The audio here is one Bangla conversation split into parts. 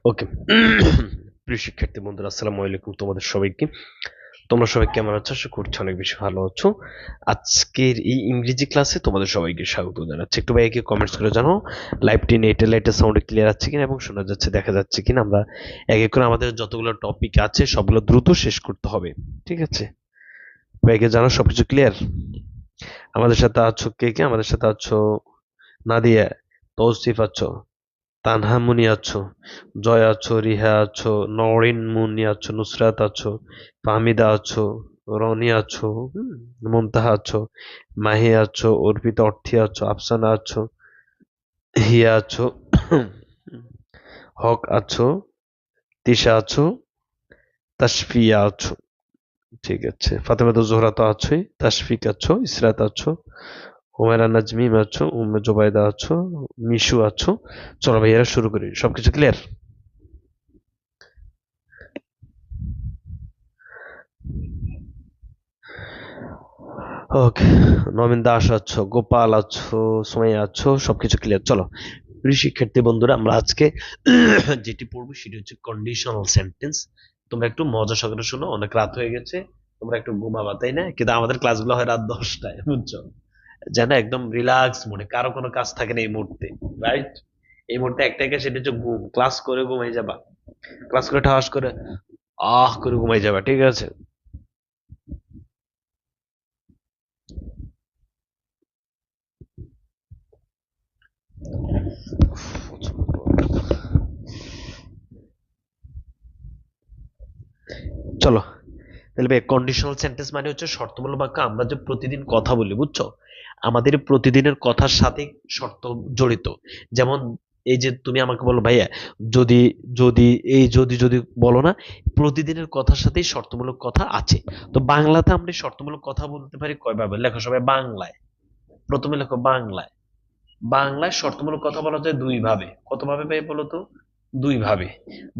ওকে। প্রিয় শিক্ষার্থী বন্ধুরা, আসসালামু আলাইকুম তোমাদের সবাইকে। তোমরা সবাই কেমন আছো? আশা করছি অনেক বেশি ভালো আছো। আজকের এই ইংরেজি ক্লাসে তোমাদের সবাইকে স্বাগত জানাচ্ছি। একটু ভাইকে কমেন্টস করে জানাও লাইভটি নেটে লাইটের সাউন্ডে ক্লিয়ার আছে কিনা এবং শোনা যাচ্ছে, দেখা যাচ্ছে কিনা। আমরা এক এক করে আমাদের যতগুলো টপিক আছে সবগুলো দ্রুত শেষ করতে হবে, ঠিক আছে? ভাইকে জানাও সবকিছু ক্লিয়ার। আমাদের সাথে আছো কে কে? আমাদের সাথে আছো নাদিয়া, তৌসিফ আছো, তানহা মুনি আছো, জয় আছো, রিহা আছো, নরিন মুনি আছো, নুসরাত আছো, ফাহমিদা আছো, রনি আছো, মুনতাহা আছো, মাহি আছো, অর্পিতা অর্থী আছো, আফসানা আছো, হিয়া আছো, হক আছো, তিশা আছো, তাসফিয়া আছো, ঠিক আছে। ফাতেমা তো জোহরা তো আছোই, তাসফিক আছো, ইসরাত আছো, হুমায়রা নাজমিম আছো, উম্মে জোবাইদা আছো, মিশু আছো। চলো ভাইয়ারা শুরু করি। সবকিছু ক্লিয়ার? ওকে। নমিন দাস আছো, গোপাল আছো, সুমাইয়া আছো, সবকিছু ক্লিয়ার। চলো প্রিয় শিক্ষার্থী বন্ধুরা, আমরা আজকে যেটি পড়বো সেটি হচ্ছে কন্ডিশনাল সেন্টেন্স। তোমরা একটু মজা সহকারে শোনো, অনেক রাত হয়ে গেছে, তোমরা একটু ঘুমাবা, তাই না? কিন্তু আমাদের ক্লাসগুলো হয় রাত 10টায়, বুঝছো? যেন একদম রিল্যাক্স মনে, কারো কোনো কাজ থাকে না এই মুহূর্তে, রাইট? এই মুহূর্তে একটা একটা, সেটা হচ্ছে ঘুম। ক্লাস করে ঘুমাই যাবা, ক্লাস করে ঠাস করে করে ঘুমাই যাবা, ঠিক আছে? চলো তাহলে ভাই, কন্ডিশনাল সেন্টেন্স মানে হচ্ছে শর্তমূলক বাক্য। আমরা যে প্রতিদিন কথা বলি, বুঝছো, আমাদের প্রতিদিনের কথার সাথে শর্ত জড়িত। যেমন এই যে তুমি আমাকে বলো ভাইয়া, যদি, যদি, এই যদি যদি বলো না, প্রতিদিনের কথার সাথেই শর্তমূলক কথা আছে। তো বাংলাতে আমরা এই শর্তমূলক কথা বলতে পারি কয়ভাবে? লেখো সবাই বাংলায়। প্রথমে লেখো বাংলায়। বাংলায় শর্তমূলক কথা বলা যায় দুই ভাবে। কত ভাবে ভাই বলো তো? দুই ভাবে।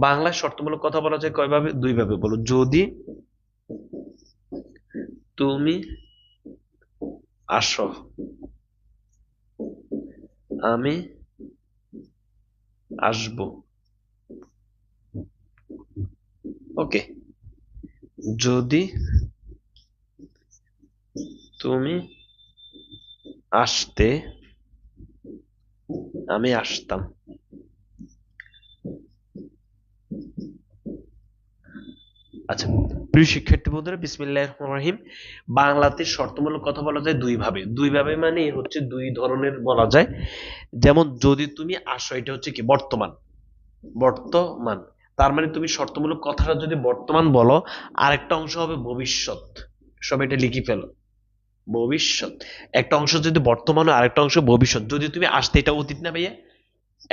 বাংলায় শর্তমূলক কথা বলা যায় কয়ভাবে? দুই ভাবে। বলো, যদি তুমি আসো, আমি আসবো। ওকে। যদি তুমি আসতে, আমি আসতাম। আচ্ছা, প্রিয় শিক্ষার্থী বন্ধুরা, বিসমিল্লাহির রহমানির রহিম। বাংলাতে শর্তমূলক কথা বলা যায় দুই ভাবে। দুই ভাবে মানে হচ্ছে দুই ধরনের বলা যায়। যেমন যদি তুমি আসো, এটা হচ্ছে কি বর্তমান, বর্তমান। তার মানে তুমি শর্তমূলক কথাটা যদি বর্তমান বলো, আরেকটা অংশ হবে ভবিষ্যৎ। সব এটা লিখে ফেলো, ভবিষ্যৎ। একটা অংশ যদি বর্তমান হয়, আরেকটা অংশ ভবিষ্যৎ। যদি তুমি আসতে, এটা অতীত না ভাইয়া?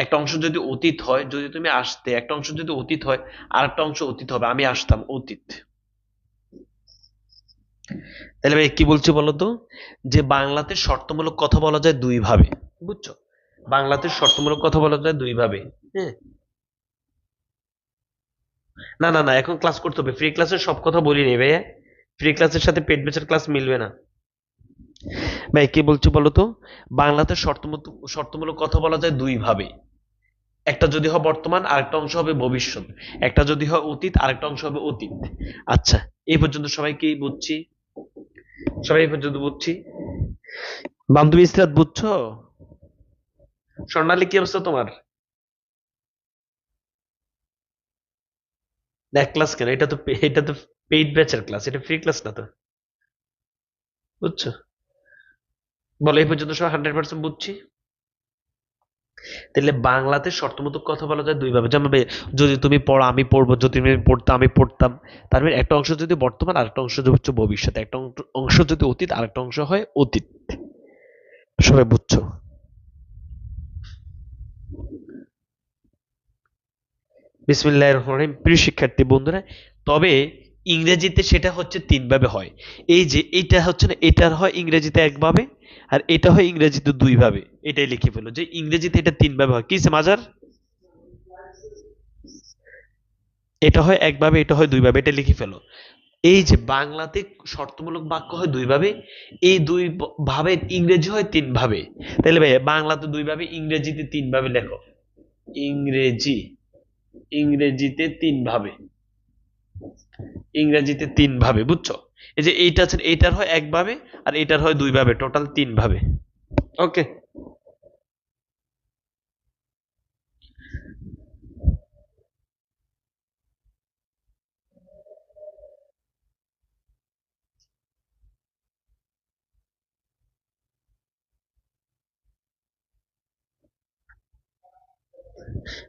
একটা অংশ যদি অতীত হয়, যদি তুমি আসতে, একটা অংশ যদি অতীত হয়, আর একটা অংশ অতীত হবে। আমি আসতাম, অতীত। তাহলে ভাই কি বলছি বলতো, যে বাংলাতে শর্তমূলক কথা বলা যায় দুই ভাবে, বুঝছো? বাংলাতে শর্তমূলক কথা বলা যায় দুই ভাবে। হ্যাঁ। না না না, এখন ক্লাস করতে হবে। ফ্রি ক্লাসের সব কথা বলিনি ভাইয়া, ফ্রি ক্লাসের সাথে পেট বেচার ক্লাস মিলবে না। ভাই কি বলছি বলতো, বাংলাতে শর্তমূলক শর্তমূলক কথা বলা যায় দুই ভাবে। একটা যদি হয় বর্তমান, আরেকটা অংশ হবে ভবিষ্যৎ। একটা যদি হয় অতীত, আরেকটা অংশ হবে অতীত। আচ্ছা, এই পর্যন্ত সবাই কি বুঝছি? সবাই এই পর্যন্ত বুঝছি? বান্ধবী ইসরাত, বুঝছো? স্বর্ণালী, কি অবস্থা তোমার? এক ক্লাস কেন? এটা তো পেইড ব্যাচের ক্লাস, এটা ফ্রি ক্লাস না তো, বুঝছো? বলো, এই পর্যন্ত সবাই 100% বুঝছি? তাহলে বাংলাতে শর্তমূলক কথা বলা যায় দুই ভাবে। যেমন যদি তুমি পড়ো, আমি পড়বো, যদি তুমি পড়তো, আমি পড়তাম। তার মানে একটা অংশ যদি বর্তমান, আরেকটা অংশ যদি হচ্ছে ভবিষ্যৎ, একটা অংশ যদি অতীত, আরেকটা অংশ হয় অতীত। সবাই বুঝছো? বিসমিল্লাহির রহমানির রহিম। প্রিয় শিক্ষার্থী বন্ধুরা, তবে ইংরেজিতে সেটা হচ্ছে তিন ভাবে হয়। এই যে এটা হচ্ছে না, এটার হয় ইংরেজিতে একভাবে, আর এটা হয় ইংরেজিতে দুই ভাবে। এটাই লিখে ফেলো যে ইংরেজিতে এটা তিন ভাবে হয়। কিসে মাজার? এটা হয় একভাবে, এটা হয় দুই ভাবে, এটা লিখে ফেলো। এই যে বাংলাতে শর্তমূলক বাক্য হয় দুই ভাবে, এই দুই ভাবে ইংরেজি হয় তিন ভাবে। তাহলে ভাই, বাংলাতে দুই ভাবে, ইংরেজিতে তিন ভাবে লেখো। ইংরেজি ইংরেজিতে তিন ভাবে, ইংরেজিতে তিন ভাবে, বুঝছো? এই যে এইটা আছে, এইটার হয় এক ভাবে আর এটার হয় দুই ভাবে, টোটাল তিন ভাবে। ওকে,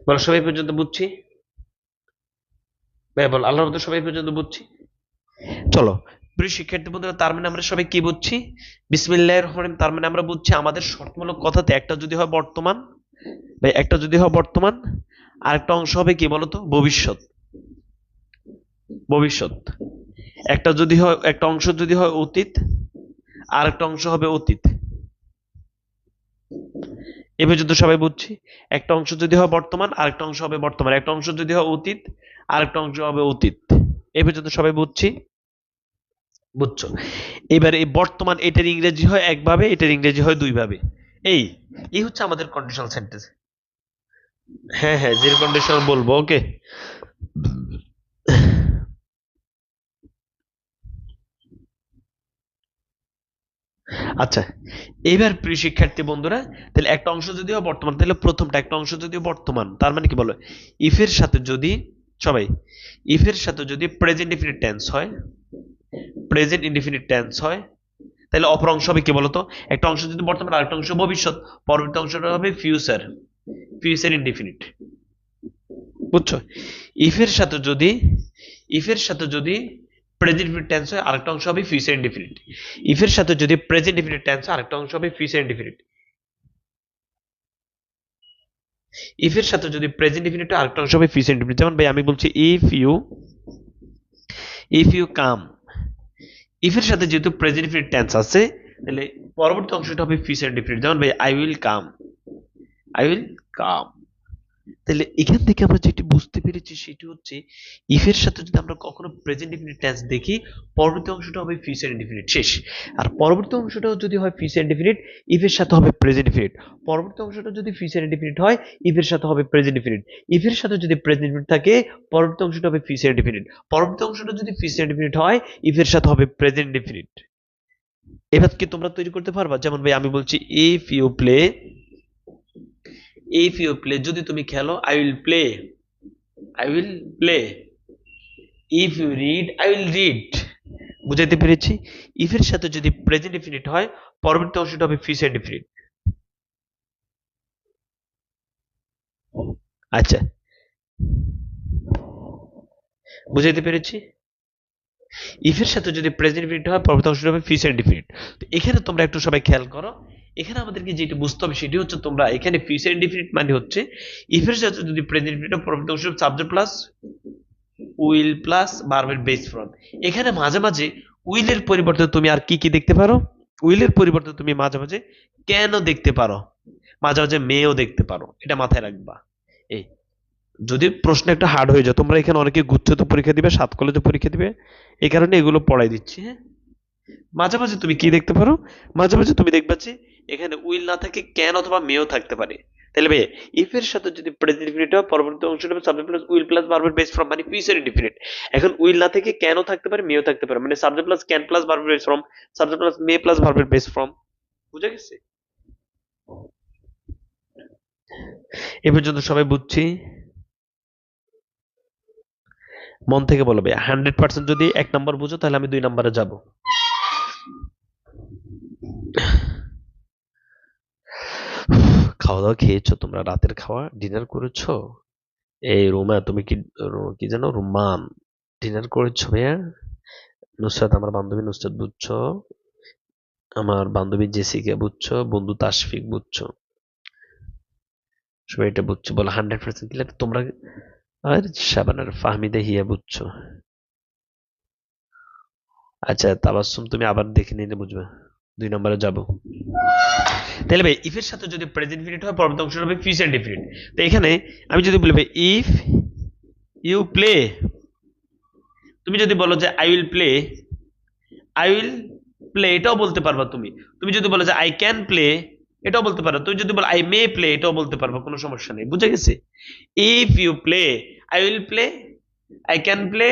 বলো সবাই পর্যন্ত বুঝছি? ভাই বল আল্লাহর মতো সবাই পর্যন্ত বুঝছি? চলো প্রিয় শিক্ষার্থী বন্ধুরা, তার মানে আমরা সবাই কি বুঝছি? বিসমিল্লাহির রহমানির রহিম, তার মানে আমরা বুঝছি আমাদের শর্তমূলক কথাতে একটা যদি হয় বর্তমান, ভাই একটা যদি হয় বর্তমান, আর একটা অংশ হবে কি বলতো, ভবিষ্যৎ। ভবিষ্যৎ একটা যদি হয়, একটা অংশ যদি হয় অতীত, আর একটা অংশ হবে অতীত। এ পর্যন্ত সবাই বুঝছি? একটা অংশ যদি হয় বর্তমান, আরেকটা অংশ হবে বর্তমান, একটা অংশ যদি হয় অতীত, আরেকটা অংশ হবে অতীত। এ পর্যন্ত সবাই বুঝছি? বুঝছো? এবার এই বর্তমান এটার ইংরেজি হয় একভাবে, এটার ইংরেজি হয় দুই ভাবে। এই এই হচ্ছে আমাদের কন্ডিশনাল সেন্টেন্স। হ্যাঁ হ্যাঁ, যে কন্ডিশনাল বলবো। ওকে, আচ্ছা এবার প্রিয় শিক্ষার্থী বন্ধুরা, তাহলে একটা অংশ যদি হয় বর্তমান, তাহলে প্রথমটা একটা অংশ যদি বর্তমান, তার মানে কি বলো, ইফের সাথে যদি, সবাই ইফের সাথে যদি প্রেজেন্ট ইনডিফিনিট টেন্স হয়, প্রেজেন্ট ইনডিফিনিট টেন্স হয়, তাহলে অপর অংশ হবে কি বলতো, একটা অংশ যদি বর্তমান আর একটা অংশ ভবিষ্যৎ, পরবর্তী অংশটা হবে ফিউচার, ফিউচার ইনডিফিনিট। বুঝছো? ইফের সাথে যদি, ইফের সাথে যদি প্রেজেন্ট ইনডিফিনিট টেন্স হয়, আরেকটা অংশ হবে ফিউচার ইনডিফিনিট। ইফের সাথে যদি প্রেজেন্ট ইনডিফিনিট টেন্স হয়, আরেকটা অংশ হবে ফিউচার ইনডিফিনিট। ইফের সাথে যদি প্রেজেন্ট ইনডিফিনিট হয়, আরেকটা অংশ হবে ফিউচার ইনডিফিনিট। যেমন ভাই আমি বলছি ইফ ইউ কাম, ইফের সাথে যেহেতু প্রেজেন্ট ইনডিফিনিট টেন্স আছে, তাহলে পরবর্তী অংশটা হবে ফিউচার ইনডিফিনিট। যেমন ভাই I will come, I will come. তাহলে এখান থেকে আমরা যেটি বুঝতে পেরেছি সেটি হচ্ছে, ইফের সাথে যদি আমরা কখনো প্রেজেন্ট ইনডিফিনিট টেন্স দেখি, পরবর্তী অংশটা হবে ফিউচার ইনডিফিনিট, শেষ। আর পরবর্তী অংশটাও যদি হয় ফিউচার ইনডিফিনিট, ইফের সাথে হবে প্রেজেন্ট ইনডিফিনিট। পরবর্তী অংশটা যদি ফিউচার ইনডিফিনিট হয়, ইফের সাথে হবে প্রেজেন্ট ইনডিফিনিট। ইফের সাথে যদি প্রেজেন্ট ইনডিফিনিট থাকে, পরবর্তী অংশটা হবে ফিউচার ইনডিফিনিট। পরবর্তী অংশটা যদি ফিউচার ইনডিফিনিট হয়, ইফের সাথে হবে প্রেজেন্ট ইনডিফিনিট। এবার কি তোমরা তৈরি করতে পারবা? যেমন ভাই আমি বলছি if you play, if you play যদি তুমি খেলো, I will play, I will play. If you read, I will read. বুঝাইতে পেরেছি? ইফের সাথে যদি প্রেজেন্ট ইনডিফিনিট হয়, পরবর্তী অংশটা হবে ফিউচার ইনডিফিনিট। আচ্ছা, বুঝাইতে পেরেছি? ইফের সাথে যদি প্রেজেন্ট ইনডিফিনিট হয়, পরবর্তী অংশটা হবে ফিউচার ইনডিফিনিট। তো এখানে তোমরা একটু সবাই খেয়াল করো, এখানে আমাদেরকে যেটা বুঝতে হবে সেটি হচ্ছে, তোমরা এখানে ফিউচার ইনডিফিনিট মানে হচ্ছে ইফের সাথে যদি প্রেজেন্ট ইনডিফিনিট হয়, পরবর্তী অংশ সাবজেক্ট প্লাস উইল প্লাস ভার্বের বেস ফর্ম। এখানে মাঝে মাঝে উইলের পরিবর্তে তুমি আর কি কি দেখতে পারো? উইলের পরিবর্তে তুমি মাঝে মাঝে কেন দেখতে পারো, মাঝে মাঝে মেয়েও দেখতে পারো। এটা মাথায় রাখবা। এই যদি প্রশ্ন একটা হার্ড হয়ে যায়, তোমরা এখানে অনেকে গুচ্ছতে পরীক্ষা দিবে, সাত কলেজে পরীক্ষা দিবে, এই কারণে এগুলো পড়াই দিচ্ছি। হ্যাঁ, মাঝে মাঝে তুমি কি দেখতে পারো, মাঝে মাঝে তুমি দেখবা যে এখানে উইল না থাকে ক্যান অথবা মেও থাকতে পারে। তাহলে ভাই ইফ এর সাথে যদি প্রেজেন্ট ইনডিফিনিট হয়, পরবর্তী অংশটা হবে সাবজেক্ট প্লাস উইল প্লাস ভার্বের বেস ফর্ম, মানে ফিউচার ইনডিফিনিট। এখন উইল না থেকে ক্যানও থাকতে পারে, মেও থাকতে পারে, মানে সাবজেক্ট প্লাস ক্যান প্লাস ভার্বের base form, subject plus may plus ভার্বের বেস ফর্ম। বুঝা গেছে? এ পর্যন্ত সবাই বুঝছি? মন থেকে বলবে 100% যদি এক নাম্বার বুঝো, তাহলে আমি 2 নম্বরে যাব। খাওয়া দাওয়া খেয়েছো তোমরা? রাতের খাওয়া ডিনার করেছো? এই রুমা, তুমি কি কি যেন রুমান, ডিনার করেছো ভাইয়া? নুসরাত আমার বান্ধবী নুসরাত বুঝছো, আমার বান্ধবী জেসিকা বুঝছো, বন্ধু তাশফিক বুঝছো, সবাই এটা বুঝছো? বলো 100% ক্লিয়ার তোমরা? আর শাবানার ফাহমিদা হিয়া বুঝছো? আচ্ছা তাবাসসুম, তুমি আবার দেখে নিলে বুঝবে। 2 নম্বরে যাব। তাহলে ভাই ইফের সাথে যদি প্রেজেন্ট ইনডিফিনিট হয়, পরবর্তী অংশটা হবে ফিউচার ইনডিফিনিট। তো এখানে আমি যদি বলি ভাই ইফ ইউ প্লে, তুমি যদি বলো যে I will play, I will play এটাও বলতে পারবা তুমি। তুমি যদি বলো যে আই ক্যান প্লে, এটাও বলতে পারো। তুমি যদি বলো আই মে প্লে, এটাও বলতে পারবা, কোনো সমস্যা নেই। বুঝে গেছে? If you play, I will play, I can play,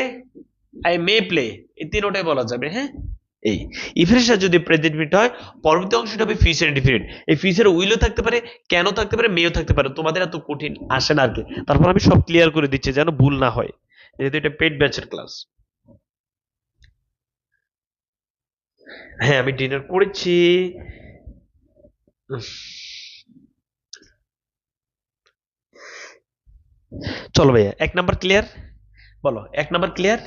I may play, এই তিনটাই বলা যাবে। হ্যাঁ, এই ইফের সাথে যদি প্রেজেন্ট ইনডিফিনিট হয়, পরবর্তী অংশটা হবে ফিউচার ইনডিফিনিট। এই ফিউচার উইলও থাকতে পারে, কেন থাকতে পারে, মেও থাকতে পারে। তোমাদের এত কঠিন আসে না আর কি। তারপর আমি সব ক্লিয়ার করে দিচ্ছি যেন ভুল না হয়, যেহেতু এটা পেড ব্যাচের ক্লাস। হ্যাঁ, আমি ডিনার করেছি। চলো ভাইয়া, 1 নাম্বার ক্লিয়ার? বলো 1 নাম্বার ক্লিয়ার?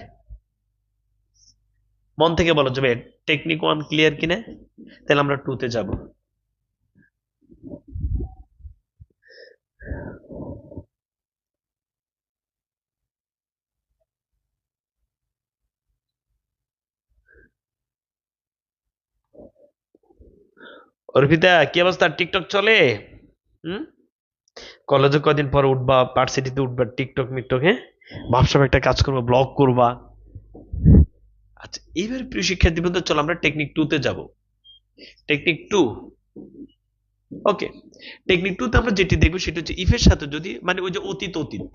মন থেকে বলো যে ভাই টেকনিক 1 ক্লিয়ার কিনা, তাহলে আমরা 2 তে যাব। অর্পিতা, কি অবস্থা? টিকটক চলে? হুম, কলেজে কদিন পর উঠবা, ভার্সিটিতে উঠবা, টিকটক মিকটক, হ্যাঁ ভাবসাব একটা কাজ করবা, ব্লগ করবা। আচ্ছা, এইবার প্রিয় শিক্ষার্থী বন্ধু, চলো আমরা টেকনিক 2 তে যাব। টেকনিক 2, ওকে। টেকনিক 2 তে আমরা যেটি দেখবো সেটা হচ্ছে ইফের সাথে যদি, মানে ওই যে অতীত, অতীত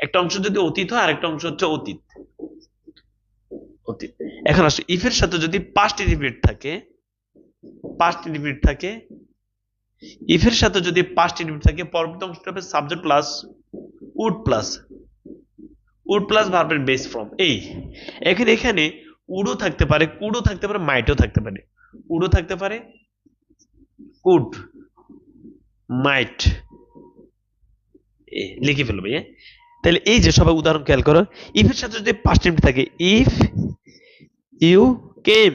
একটা অংশ যদি অতীত হয়, আরেকটা অংশ হচ্ছে অতীত, অতীত। এখন আসো, ইফের সাথে যদি পাস্ট ইনডিফিনিট থাকে, পাস্ট ইনডিফিনিট থাকে, ইফের সাথে যদি পাস্ট ইনডিফিনিট থাকে, পরবর্তী অংশটা হবে subject plus would plus, would plus ভার্বের বেস ফর্ম। এই এখানে এখানে উডও থাকতে পারে, কুডও থাকতে পারে, মাইটও থাকতে পারে। উডও থাকতে পারে, কুড, মাইট, লিখে ফেলবো। তাহলে এই যে সবাই উদাহরণ খেয়াল করো, ইফের সাথে যদি পাস্ট ইনডিফিনিট থাকে, ইফ ইউ কেম,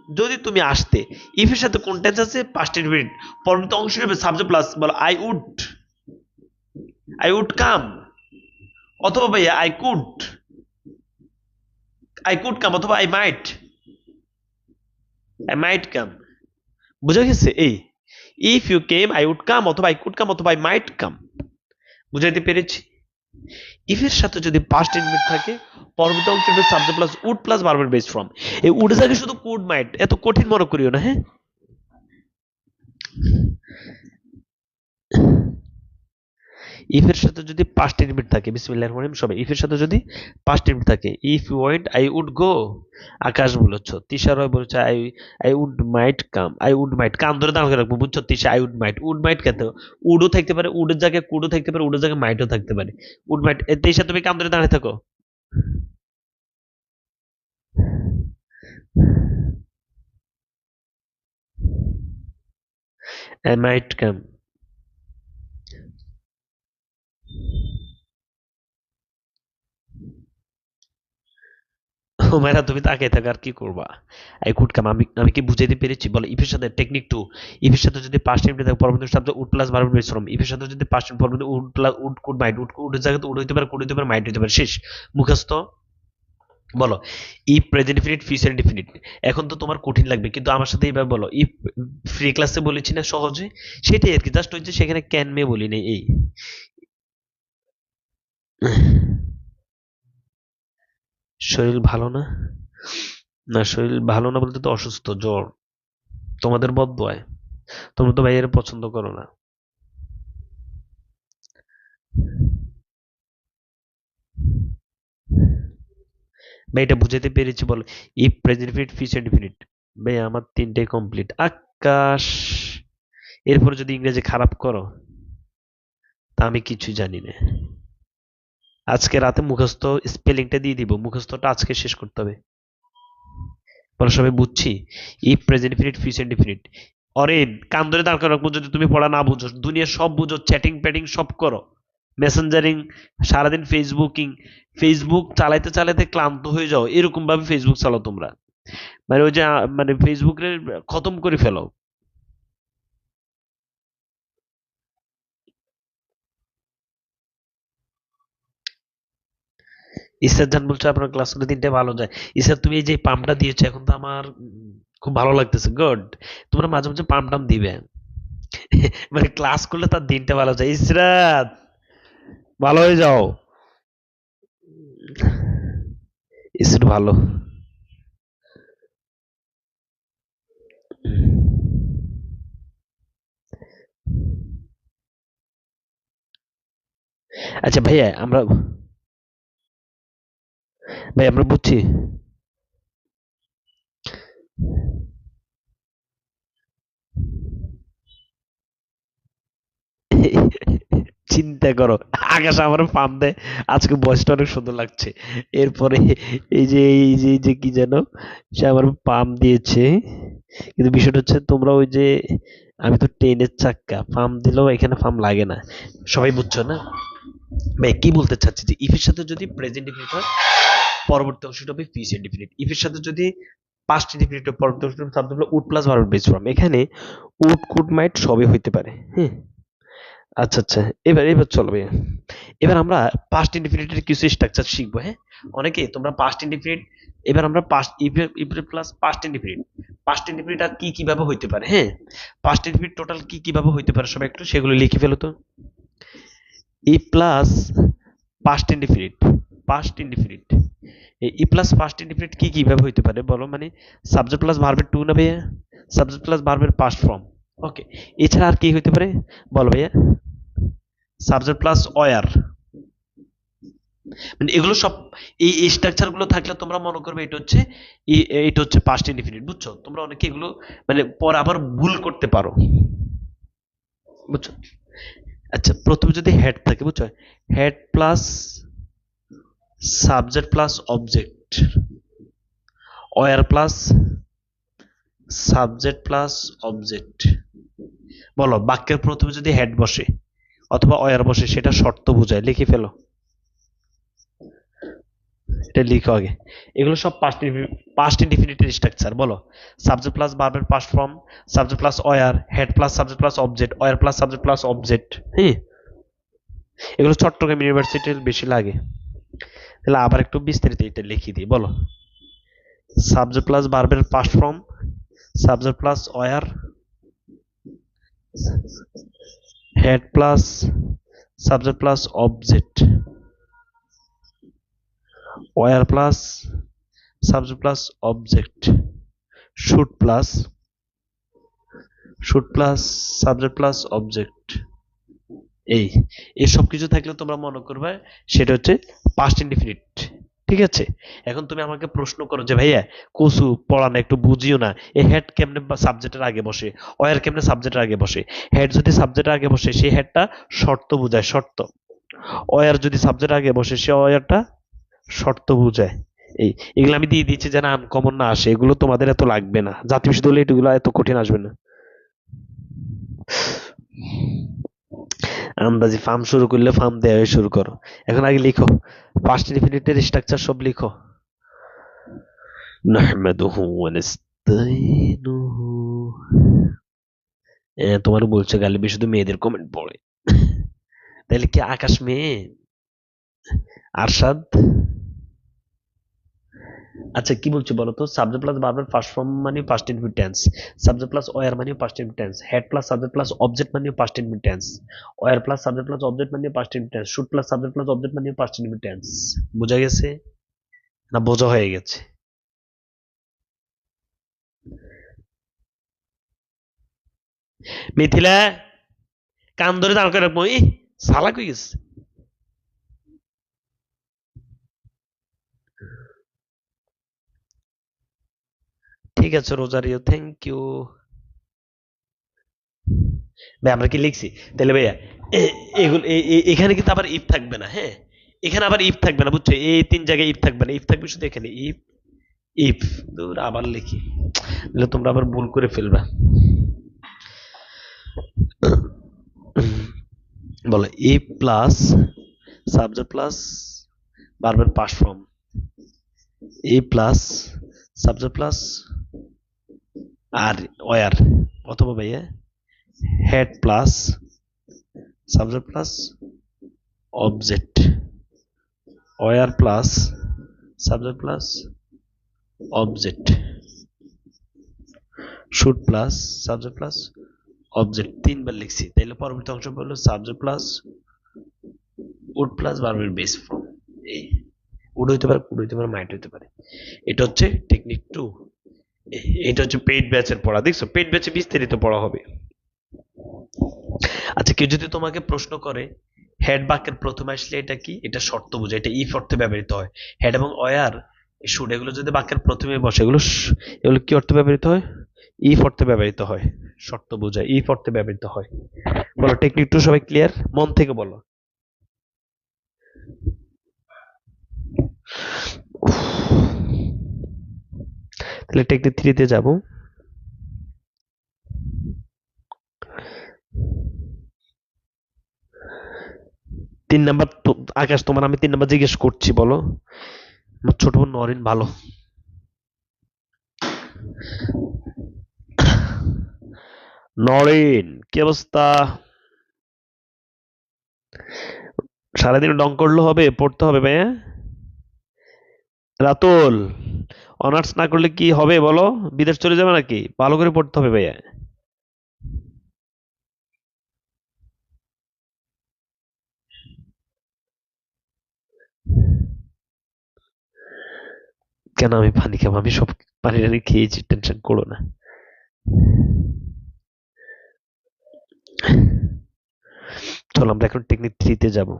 যদি তুমি আসতে, ইফের সাথে কোন টেন্স আছে? Past indefinite. পরবর্তী অংশ হবে সাবজেক্ট প্লাস, বলো I would, I would come, অথবা ভাইয়া I could, I could come, অথবা আই মাইট কাম। বুঝা গেছে? এই if you came, I would come, অথবা আই কুড কাম, অথবা আই মাইট কাম। বুঝাইতে পেরেছি? ইফের সাথে যদি পাস্ট ইনডিফিনিট থাকে, পরবর্তী অংশ হবে সাবজেক্ট প্লাস উড প্লাস ভার্বের বেস ফর্ম। এই উডের জায়গায় শুধু কুড মাইট, এত কঠিন মনে করিও না। হ্যাঁ, ইফের সাথে যদি পাস্ট ইনডিফিনিট থাকে, বিসমিল্লাহির রহমানির রহিম, সবাই ইফের সাথে যদি পাস্ট ইনডিফিনিট থাকে, if you went I would go, Akash বলেছ, তিশা রয় বলেছে I would might come, I would might, কাম ধরে দাঁড় করে রাখবো, বুঝছো? তিশা আই উড মাইট কেন? উডও থাকতে পারে, উডের জায়গায় কুডও থাকতে পারে, উডের জায়গায় মাইটও থাকতে পারে। উড মাইট, তিশা তুমি কাম ধরে দাঁড়িয়ে থাকো। আই মাইট কাম। হুমায়রা, তুমি তাকিয়ে থাকো, আর কি করবা? আই কুড কাম, আমি কি বুঝাইতে পেরেছি? বলো ইফের সাথে টেকনিক 2, ইফের সাথে যদি পাস্ট ইনডিফিনিট থাকে, পরবর্তী শব্দ would plus verb base form. ইফের সাথে যদি পাস্ট পরবর্তী would plus would could might, উডের জায়গায় উড হইতে পারে, কুড হইতে পারে, মাইট হইতে পারে। শেষ, মুখস্থ। বলো if present indefinite, future indefinite. এখন তো তোমার কঠিন লাগবে, কিন্তু আমার সাথে এইভাবে বলো। ইফ ফ্রি ক্লাসে বলেছি না সহজে, সেটাই আর কি, জাস্ট হচ্ছে সেখানে ক্যান মে বলি নেই। এই শরীর ভালো না? না, শরীর ভালো না বলতে তো অসুস্থ, জ্বর। তোমাদের বদদোয়ায়। তোমরা তো ভাইয়ের পছন্দ করো না। ভাই, এটা বুঝাতে পেরেছি? বলো if present indefinite, future indefinite. ভাই আমার 3টাই কমপ্লিট। আকাশ, এরপরে যদি ইংরেজি খারাপ করো, তা আমি কিছু জানি না। আজকে রাতে মুখস্থ স্পেলিংটা দিয়ে দিব, মুখস্থটা আজকে শেষ করতে হবে। বলো সবাই বুঝছি? If present indefinite, future indefinite. অরেন, কান ধরে দাঁড় করার রাখবো যদি তুমি পড়া না বুঝো। দুনিয়া সব বুঝো, চ্যাটিং প্যাটিং সব করো, মেসেঞ্জারিং, সারাদিন ফেসবুকিং, ফেসবুক চালাইতে চালাইতে ক্লান্ত হয়ে যাও, এরকম ভাবে ফেসবুক চালাও তোমরা। মানে ওই যে মানে ফেসবুকে খতম করে ফেলো। ইসার জান বলছো আপনার ক্লাস করে 3টে ভালো যায়। ইসার, তুমি এই যে পাম্পটা দিয়েছো, এখন তো আমার খুব ভালো লাগতেছে। গুড, তোমরা মাঝে মাঝে পাম্প টাম দিবে। মানে ক্লাস করলে তার দিনটা ভালো যায়। ইসরাত, ভালো হয়ে যাও। ইসরাত ভালো। আচ্ছা ভাইয়া, আমরা ভাই আমরা বুঝছি। চিন্তা করো, আকাশ আমার পাম দেয়, আজকে বয়সটা অনেক সুন্দর লাগছে। এরপরে এই যে কি যেন, সে আমার পাম দিয়েছে। কিন্তু বিষয়টা হচ্ছে তোমরা ওই যে, আমি তো ট্রেনের চাক্কা, পাম দিলেও এখানে পাম লাগে না। সবাই বুঝছো না? ভাই কি বলতে চাচ্ছি যে ইফের সাথে যদি প্রেজেন্ট ইনডিফিনিট হয়, পরবর্তী অংশটা হবে ফিউচার ইনডিফিনিট। ইফের সাথে যদি পাস্ট ইনডিফিনিট হয়, পরবর্তী অংশটা হবে সাবজেক্ট হলো would plus verb base form. এখানে উড কুড মাইট সবই হইতে পারে। হ্যাঁ, আচ্ছা আচ্ছা। এবার চলো ভাইয়া, এবার আমরা পাস্ট ইনডিফিনিটের কিছু স্ট্রাকচার শিখবো। হ্যাঁ, অনেকে তোমরা পাস্ট ইনডিফিনিট, এবার আমরা past if plus past indefinite, past indefinite আর কি কিভাবে হইতে পারে, হ্যাঁ, পাস্ট ইনডিফিনিট টোটাল কি কিভাবে হইতে পারে সবাই একটু সেগুলো লিখে ফেলো তো। If plus past indefinite, past indefinite, if plus past indefinite কি কিভাবে হইতে পারে বলো? মানে সাবজেক্ট প্লাস ভার্বের টু না ভাইয়া? সাবজেক্ট প্লাস ভার্বের পাস্ট ফর্ম। ওকে, এছাড়া আর কি হইতে পারে বলো ভাইয়া? Subject plus were. মানে এগুলো সব, এই স্ট্রাকচার গুলো থাকলে তোমরা মনে করবে এটা হচ্ছে পাস্ট ইনডিফিনিট। বুঝছো? তোমরা অনেকে এগুলো মানে পরে আবার ভুল করতে পারো। বুঝছো? আচ্ছা, প্রথমে যদি হেড থাকে, বুঝছো, head plus subject plus object, were plus subject plus object. বলো, বাক্যের প্রথমে যদি হেড বসে অথবা ওয়ার বসে, সেটা শর্ত বোঝায়, লিখে ফেলো। এটা লিখো আগে। এগুলো সব পাস্ট ইনডিফিনিটের স্ট্রাকচার। বলো, সাবজেক্ট প্লাস ভার্বের past form, subject plus were, had plus subject plus object, were plus subject plus object. হ্যাঁ, এগুলো চট্টগ্রাম ইউনিভার্সিটির বেশি লাগে। তাহলে আবার একটু বিস্তারিত এটা লিখে দিই। বলো, সাবজেক্ট প্লাস ভার্বের past form, subject plus were, had plus subject plus object, were plus subject plus object, should plus subject plus object. এই এই সব কিছু থাকলে তোমরা মনে করবে সেটা হচ্ছে পাস্ট ইনডিফিনিট। ঠিক আছে? এখন তুমি আমাকে প্রশ্ন করো যে ভাইয়া, কসু পড়া না, একটু বুঝিও না, এই হেড কেমনে সাবজেক্টের আগে বসে, ওয়ার কেমনে সাবজেক্টের আগে বসে? হেড যদি সাবজেক্টের আগে বসে, সেই হেডটা শর্ত বোঝায়, শর্ত। ওয়ার যদি সাবজেক্টের আগে বসে, সে ওয়ারটা শর্ত বোঝায়। এই এগুলো আমি দিয়ে দিচ্ছি যেন আনকমন না আসে, এগুলো তোমাদের এত লাগবে না, জাতীয় বিশ্ববিদ্যালয়ে এগুলো এত কঠিন আসবে না। আন্দাজি ফার্ম শুরু করলে ফার্ম দেওয়া শুরু করো। এখন আগে লিখো, পাস্ট ইনফিনিটের স্ট্রাকচার সব লিখো। নাহমাদুহু ওয়া নাস্তাইনুহু। তোমার বলছে গালিবে শুধু মেয়েদের কমেন্ট পড়ে। তাহলে কি আকাশ মেয়ে? আরশাদ? আচ্ছা কি বলছো বলো তো? সাবজেক্ট প্লাস ভার্বের ফার্স্ট ফর্ম মানে past infinite tense, subject plus were মানে past infinite tense, had plus subject plus object মানে past infinite tense, were plus subject plus object মানে past infinite tense, should plus subject plus object মানে পাস্ট ইনফিনিট টেন্স। বোঝা গেছে না বোঝা হয়ে গেছে? মিথিলা, কান ধরে দাঁড় করে রাখবো। সালা কই গেছে? ঠিক আছে রোজারিও, থ্যাংক ইউ। ভাই আমরা কি লিখছি তাহলে ভাইয়া? এগুলো এখানে কিন্তু আবার ইফ থাকবে না। হ্যাঁ, এখানে আবার ইফ থাকবে না, বুঝছো? এই তিন জায়গায় ইফ থাকবে না, ইফ থাকবে শুধু এখানে ইফ। ইফ দূর আবার লিখি, তাহলে তোমরা আবার ভুল করে ফেলবা। বলো, ইফ প্লাস সাবজেক্ট প্লাস ভার্বের past form, if plus subject plus আর ওয়ার, অথবা ভাইয়া had plus subject plus object, were plus subject plus object, should plus subject plus object. তিনবার লিখছি, তাইলে পরবর্তী অংশ হলো সাবজেক্ট প্লাস উড প্লাস ভার্বের বেস ফর্ম। এই উড হইতে পারে, কুড হইতে পারে, মাইট হইতে পারে। এটা হচ্ছে টেকনিক টু। এটা হচ্ছে পেইড ব্যাচের পড়া। দেখছো, পেইড ব্যাচে বিস্তারিত পড়া হবে। আচ্ছা, কেউ যদি তোমাকে প্রশ্ন করে হেড বাক্যের প্রথমে আসলে এটা কি, এটা শর্ত বোঝায়, এটা ইফ অর্থে ব্যবহৃত হয়। হেড এবং ওয়ার শুড এগুলো যদি বাক্যের প্রথমে বসে, এগুলো কি অর্থে ব্যবহৃত হয়? ইফ অর্থে ব্যবহৃত হয়, শর্ত বোঝায়, ইফ অর্থে ব্যবহৃত হয়। বলো টেকনিক টু সবাই ক্লিয়ার? মন থেকে বলো। তাহলে টেকনিক থ্রিতে যাব। তিন নাম্বার আকাশ, তোমার আমি 3 নাম্বার জিজ্ঞেস করছি, বলো। আমার ছোট বোন নরিন ভালো। নরিন কি অবস্থা? সারাদিন ডং করলে হবে? পড়তে হবে ভাইয়া। রাতুল, অনার্স না করলে কি হবে বলো? বিদেশ চলে যাবে নাকি? ভালো করে পড়তে হবে ভাইয়া। কেন আমি পানি খাবো? আমি সব পানি টানি খেয়েছি, টেনশন করো না। চলো আমরা এখন টেকনিক থ্রিতে যাব।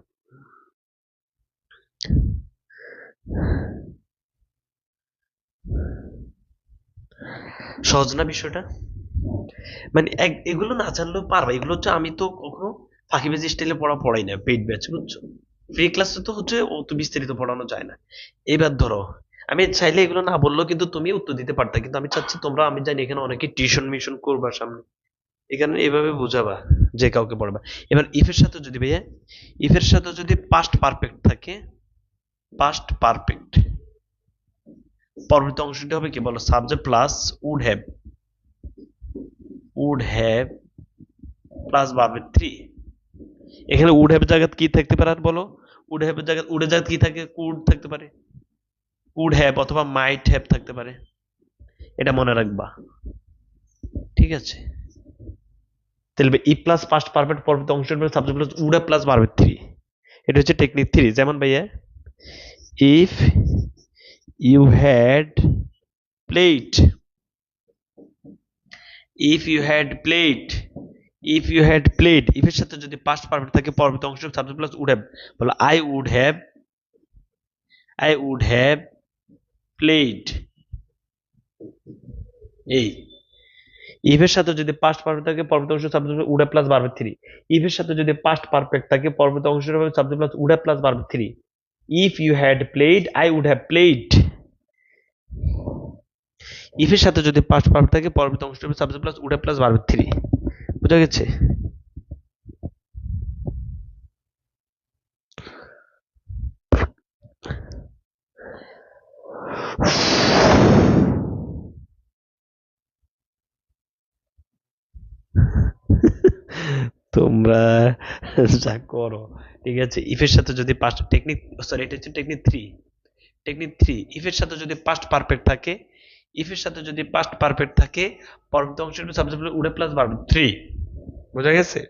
সহজ না বিষয়টা? মানে এগুলো না জানলেও পারবা। এগুলো হচ্ছে, আমি তো কখনো ফাঁকিবাজি স্টাইলে পড়াই না, পেইড ব্যাচ, বুঝছো? ফ্রি ক্লাসে তো হচ্ছে অত বিস্তারিত পড়ানো যায় না। এবার ধরো, আমি চাইলে এগুলো না বললেও কিন্তু তুমি উত্তর দিতে পারতা, কিন্তু আমি চাচ্ছি তোমরা, আমি জানি এখানে অনেকে টিউশন মিশন করবা সামনে, এখানে এভাবে বুঝাবা যে কাউকে পড়াবা। এবার ইফের সাথে যদি ভাইয়া, ইফের সাথে যদি পাস্ট পারফেক্ট থাকে, পাস্ট পারফেক্ট, পরবর্তী অংশটি হবে কি বলো? Subject plus would have, would have plus ভার্বের থ্রি। এখানে উড হ্যাভ জায়গায় কি থাকতে পারে আর বলো? উড হ্যাভ জায়গায়, উডের জায়গায় কি থাকে? কুড থাকতে পারে, কুড হ্যাভ অথবা মাইট হ্যাভ থাকতে পারে। এটা মনে রাখবা, ঠিক আছে? তাহলে ই প্লাস পাস্ট পারফেক্ট পরবর্তী অংশ subject plus would have plus ভার্বের থ্রি। এটা হচ্ছে টেকনিক থ্রি। যেমন ভাইয়া, if you had played, if you had played, if you had played, ইফের সাথে যদি পাস্ট পারফেক্ট থাকে পরবর্তী অংশ সাবজেক্ট প্লাস উড হ্যাভ, বলো I would have, I would have played. এই ইফের সাথে যদি পাস্ট পারফেক্ট থাকে পরবর্তী অংশ subject would have plus verb three. ইফের সাথে যদি পাস্ট পারফেক্ট থাকে পরবর্তী অংশ subject plus would have plus verb three. If you had played, I would have played. ইফের সাথে যদি পাস্ট পারফেক্ট থাকে পরবর্তী অংশ subject plus would have plus verb three. বুঝা গেছে? তোমরা যা করো, ঠিক আছে? ইফের সাথে যদি পাস্ট টেকনিক, সরি এটা হচ্ছে টেকনিক থ্রি। টেকনিক থ্রি, ইফের সাথে যদি পাস্ট পারফেক্ট থাকে, ইফের সাথে যদি পাস্ট পারফেক্ট থাকে পরবর্তী অংশের সাবজেক্ট উডে প্লাস ভার্ব থ্রি। বোঝা গেছে?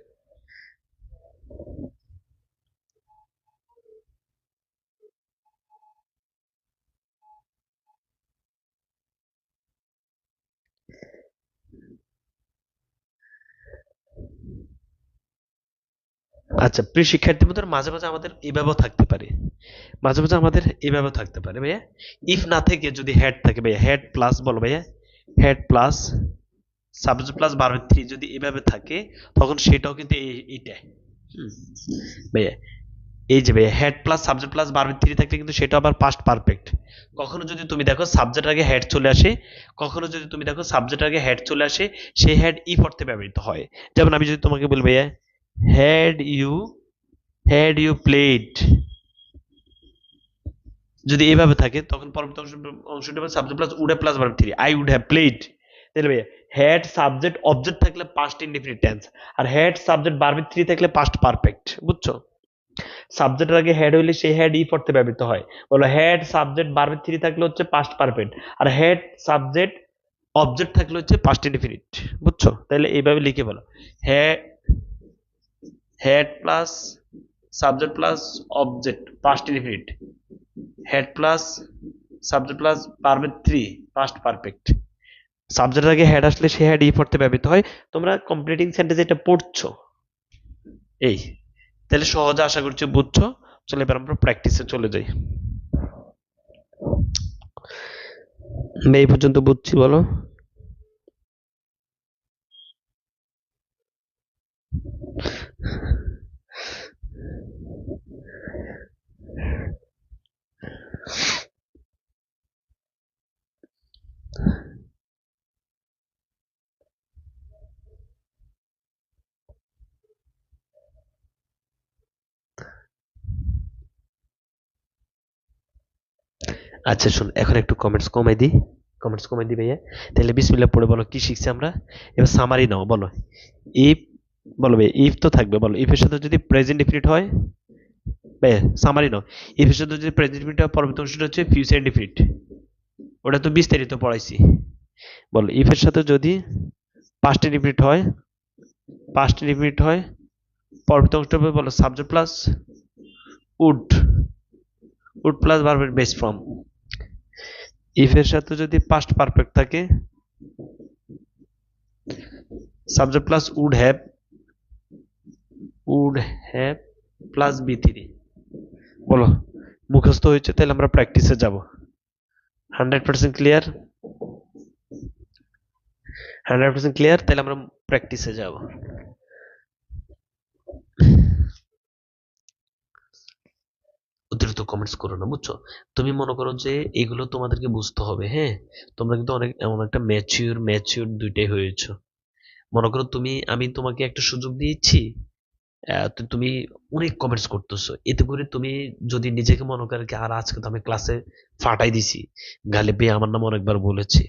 আচ্ছা, প্রিয় শিক্ষার্থীদের মাঝে মাঝে আমাদের এভাবেও থাকতে পারে, মাঝে মাঝে আমাদের এভাবেও থাকতে পারে ভাইয়া। ইফ না থেকে যদি হেড থাকে ভাইয়া, হেড প্লাস, বলো ভাইয়া, had plus subject plus verb three যদি এভাবে থাকে, তখন সেটাও কিন্তু এইটা। ভাইয়া এই যে ভাইয়া, had plus subject plus verb three থাকলে কিন্তু সেটা আবার পাস্ট পারফেক্ট। কখনো যদি তুমি দেখো সাবজেক্ট আগে হেড চলে আসে, কখনো যদি তুমি দেখো সাবজেক্ট আগে হেড চলে আসে, সেই হেড ইফ অর্থে ব্যবহৃত হয়। যেমন আমি যদি তোমাকে বলবো ভাইয়া, had you, had you played, যদি এভাবে থাকে তখন পরবর্তী অংশটি হবে subject plus would plus verb three, I would have played. তাহলে ভাইয়া, হেড সাবজেক্ট অবজেক্ট থাকলে পাস্ট ইনডিফিনিট টেন্স, আর হেড সাবজেক্ট ভার্ব থ্রি থাকলে পাস্ট পারফেক্ট। বুঝছো? সাবজেক্টের আগে হেড হইলে সেই হেড ইফ অর্থে ব্যবহৃত হয়। বলো হেড সাবজেক্ট ভার্ব থ্রি থাকলে হচ্ছে past perfect, R had subject object থাকলে হচ্ছে পাস্ট ইনডিফিনিট। বুঝছো? তাহলে এইভাবে লিখে বলো, head, head plus subject plus object past indefinite, head plus subject plus verb three past perfect. সাবজেক্টের আগে হেড আসলে সে হেড ইফ অর্থে ব্যবহৃত হয়। তোমরা কমপ্লিটিং সেন্টেন্স এটা পড়ছো। এই তাহলে সহজে আশা করছি বুঝছো। চলো এবার আমরা প্র্যাকটিসে চলে যাই। এই পর্যন্ত বুঝছি বলো? আচ্ছা শোন, এখন একটু কমেন্টস কমাই দিই ভাইয়া। তাহলে বিসমিল্লাহ পড়ে বলো কি শিখছি আমরা। এবার সামারি নাও, বলো ইফ, বলো ভাই ইফ তো থাকবে, বলো ইফ এর সাথে যদি প্রেজেন্ট ডিফিনিট হয়, ভাইয়া সামারি নাও। ইফ এর সাথে যদি প্রেজেন্ট ডিফিনিট হয়, পরবর্তী অংশটা হচ্ছে ফিউচার ডিফিনিট, ওটা তো বিস্তারিত পড়াইছি। বলো ইফ এর সাথে যদি পাস্ট ডিফিনিট হয়, পরবর্তী অংশটা হবে বলো সাবজেক্ট প্লাস উড, প্লাস ভার্বের বেস ফর্ম। ইফ এর সাথে যদি পাস্ট পারফেক্ট থাকে, subject plus would have plus বি3। বলো মুখস্থ হয়েছে? তাহলে আমরা প্র্যাকটিসে যাব। 100% ক্লিয়ার? 100% ক্লিয়ার? তাহলে আমরা প্র্যাকটিসে যাব। অতিরিক্ত কমেন্টস করো না, বুঝছো? তুমি মনে করো যে এগুলো তোমাদেরকে বুঝতে হবে, হ্যাঁ? তোমরা কিন্তু অনেক এমন একটা ম্যাচিউর দুইটাই হয়েছো। মনে করো আমি তোমাকে একটা সুযোগ দিয়েছি, তো তুমি অনেক কমেন্টস করতেছো, এতে করে তুমি যদি নিজেকে মনে করো কি আর আজকে তো আমি ক্লাসে ফাটাই দিছি, গালে পেয়ে আমার নাম অনেকবার বলেছে,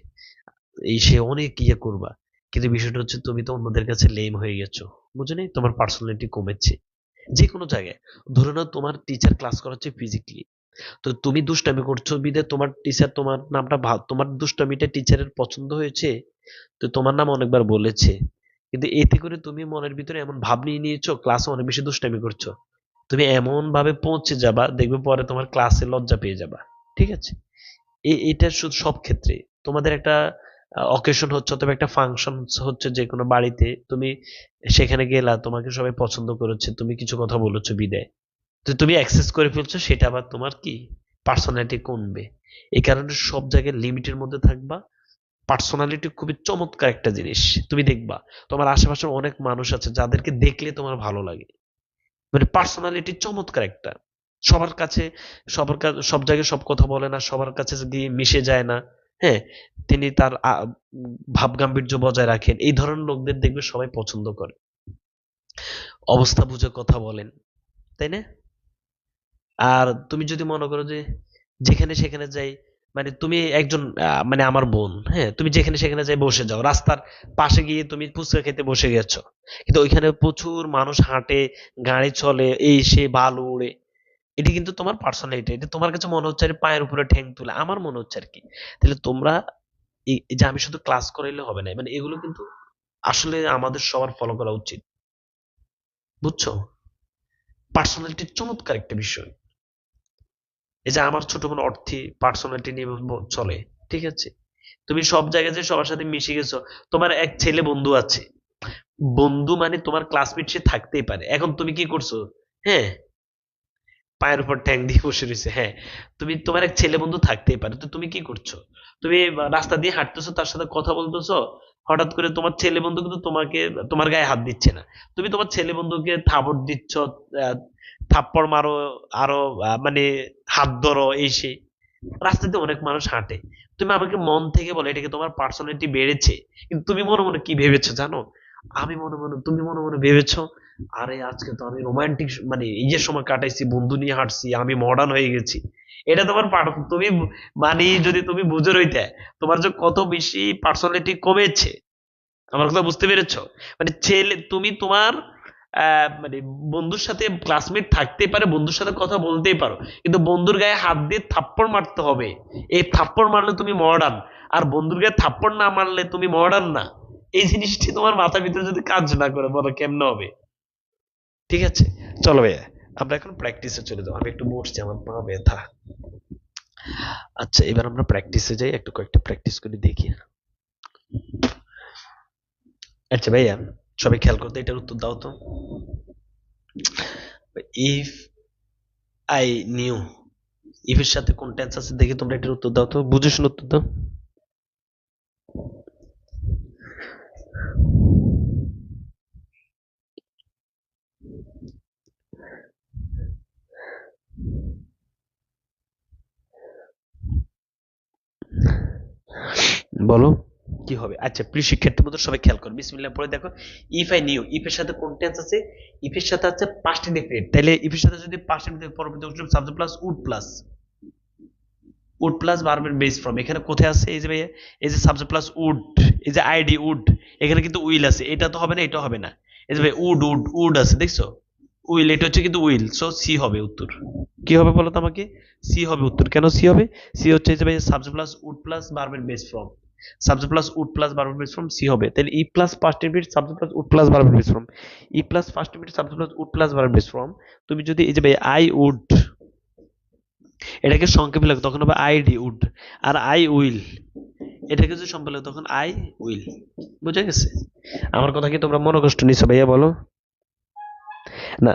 এই সে অনেক ইয়ে করবা, কিন্তু বিষয়টা হচ্ছে তুমি তো অন্যদের কাছে লেম হয়ে গেছো, বুঝো নি? তোমার পার্সোনালিটি কমেছে যে কোনো জায়গায়। ধরে নাও তোমার টিচার ক্লাস করাচ্ছে ফিজিক্যালি, তো তুমি দুষ্টামি করছো বিদে তোমার টিচার তোমার নামটা তোমার দুষ্টামিটা টিচারের পছন্দ হয়েছে, তো তোমার নাম অনেকবার বলেছে, কিন্তু এতে করে তুমি মনের ভিতরে এমন ভাব নিয়ে নিয়েছো ক্লাসে অনেক বেশি দুষ্টামি করছো, তুমি এমন ভাবে পৌঁছে যাবা দেখবে পরে তোমার ক্লাসে লজ্জা পেয়ে যাবা। ঠিক আছে? এটা শুধু সব ক্ষেত্রে। তোমাদের একটা অকেশন হচ্ছে অথবা একটা ফাংশন হচ্ছে যে কোনো বাড়িতে, তুমি সেখানে গেলা, তোমাকে সবাই পছন্দ করেছে, তুমি কিছু কথা বলেছো বিদায়, তো তুমি অ্যাক্সেস করে ফেলছো, সেটা আবার তোমার কি পার্সোনালিটি কমবে। এই কারণে সব জায়গায় লিমিটের মধ্যে থাকবা। পার্সোনালিটি খুবই চমৎকার একটা জিনিস। তুমি দেখবা তোমার আশেপাশে অনেক মানুষ আছে যাদেরকে দেখলে তোমার ভালো লাগে, মানে পার্সোনালিটি চমৎকার একটা। সবার কাছে সব জায়গায় সব কথা বলে না, সবার কাছে গিয়ে মিশে যায় না, হ্যাঁ? তিনি তার ভাব গাম্ভীর্য বজায় রাখেন, এই ধরনের লোকদের দেখবে সবাই পছন্দ করে, অবস্থা বুঝে কথা বলেন, তাই না? আর তুমি যদি মনে করো যে যেখানে সেখানে যাই, মানে তুমি একজন মানে আমার বোন, হ্যাঁ, তুমি যেখানে সেখানে যাই বসে যাও, রাস্তার পাশে গিয়ে তুমি ফুচকা খেতে বসে গেছো, কিন্তু ওইখানে প্রচুর মানুষ হাঁটে, গাড়ি চলে, এই সে বালু উড়ে, এটি কিন্তু তোমার পার্সোনালিটি, এটা তোমার কাছে মনে হচ্ছে আর পায়ের উপরে ঠ্যাং তুলে, আমার মনে হচ্ছে আর কি। তাহলে তোমরা এই যে আমি শুধু ক্লাস করাইলে হবে না, মানে এগুলো কিন্তু আসলে আমাদের সবার ফলো করা উচিত, বুঝছো? পার্সোনালিটি চমৎকার একটা বিষয়। এই যে আমার ছোট বোন অর্থী পার্সোনালিটি নিয়ে চলে, ঠিক আছে? তুমি সব জায়গায় যে সবার সাথে মিশে গেছো, তোমার এক ছেলে বন্ধু আছে, বন্ধু মানে তোমার ক্লাসমেট সে থাকতেই পারে, এখন তুমি কি করছো? হ্যাঁ, পায়ের উপর ঠ্যাং দিয়ে বসে রয়েছে, হ্যাঁ, তুমি তোমার এক ছেলে বন্ধু থাকতেই পারে, তো তুমি কি করছো? তুমি রাস্তা দিয়ে হাঁটতেছো, তার সাথে কথা বলতেছো, হঠাৎ করে তোমার ছেলে বন্ধু কিন্তু তোমাকে তোমার গায়ে হাত দিচ্ছে না, তুমি তোমার ছেলে বন্ধুকে থাপড় দিচ্ছ, থাপ্পড় মারো, আরো মানে হাত ধরো, এই সেই, রাস্তাতে অনেক মানুষ হাঁটে, তুমি আমাকে মন থেকে বলো এটা কি তোমার পার্সোনালিটি বেড়েছে? কিন্তু তুমি মনে মনে কি ভেবেছো জানো? তুমি মনে মনে ভেবেছো আরে আজকে তো আমি রোমান্টিক মানে এই যে সময় কাটাইছি, বন্ধু নিয়ে হাঁটছি, আমি মডার্ন হয়ে গেছি। এটা তোমার তুমি মানে যদি তুমি বুঝে রইতে তোমার যে কত বেশি পার্সোনালিটি কমেছে, আমার কথা বুঝতে পেরেছো? মানে তুমি তোমার মানে বন্ধুর সাথে ক্লাসমেট থাকতেই পারে, বন্ধুর সাথে কথা বলতেই পারো, কিন্তু বন্ধুর গায়ে হাত দিয়ে থাপ্পড় মারতে হবে, এই থাপ্পড় মারলে তুমি মডার্ন, আর বন্ধুর গায়ে থাপ্পড় না মারলে তুমি মডার্ন না। এই জিনিসটি তোমার মাথার ভিতরে যদি কাজ না করে, বলো কেমনে হবে? ঠিক আছে? চলো ভাইয়া, আমরা এখন প্র্যাকটিসে চলে যাবো, আমি একটু বসছি, আমার পা ব্যথা। আচ্ছা এবার আমরা প্র্যাকটিসে যাই, একটু কয়েকটা প্র্যাকটিস করে দেখি। আচ্ছা ভাইয়া, সবাই খেয়াল করতে, এটার উত্তর দাও তো। ইফ আই নিউ, ইফ এর সাথে কোন টেন্স আছে দেখি, তোমরা এটার উত্তর দাও তো, বুঝে শুনে উত্তর দাও। বলো কি হবে? আচ্ছা প্রিয় শিক্ষার্থী বন্ধু সবাই খেয়াল করো, বিসমিল্লাহ পড়ে দেখো। ইফ আই নিউ, ইফ এর সাথে কোন টেন্স আছে? ইফ এর সাথে আছে পাস্ট ইনডেফিনিট। তাহলে ইফ এর সাথে যদি পাস্ট ইনডেফিনিট পরবর্তী অংশ সাবজেক্ট প্লাস উড প্লাস ভার্বের বেস ফর্ম, এখানে কোথায় আছে? এই যে ভাইয়া, এই যে সাবজেক্ট প্লাস উড, এই যে আইডি উড, এখানে কিন্তু উইল আছে, এটা তো হবে না, এটা হবে না। এই যে ভাই উড উড উড আছে, দেখছো? উইল, এটা হচ্ছে কিন্তু উইল, সো সি হবে উত্তর। কি হবে বলো তো আমাকে? সি হবে উত্তর। কেন সি হবে? সি হচ্ছে যে ভাই সাবজেক্ট প্লাস উড প্লাস ভার্বের base form, subject plus would plus ভার্বের বেস ফর্ম সি হবে। তাহলে ই plus past indefinite subject plus would plus ভার্বের বেস ফর্ম, ই plus past indefinite subject plus would plus ভার্বের বেস ফর্ম। তুমি যদি এই যে ভাই আই উড এটাকে সংক্ষেপে লেখো তখন হবে আইডি উড, আর আই উইল এটাকে যদি সংক্ষেপে লেখো তখন আই উইল। বুঝা গেছে? আমার কথা কি তোমরা মনে কষ্ট নিছো ভাইয়া বলো? না,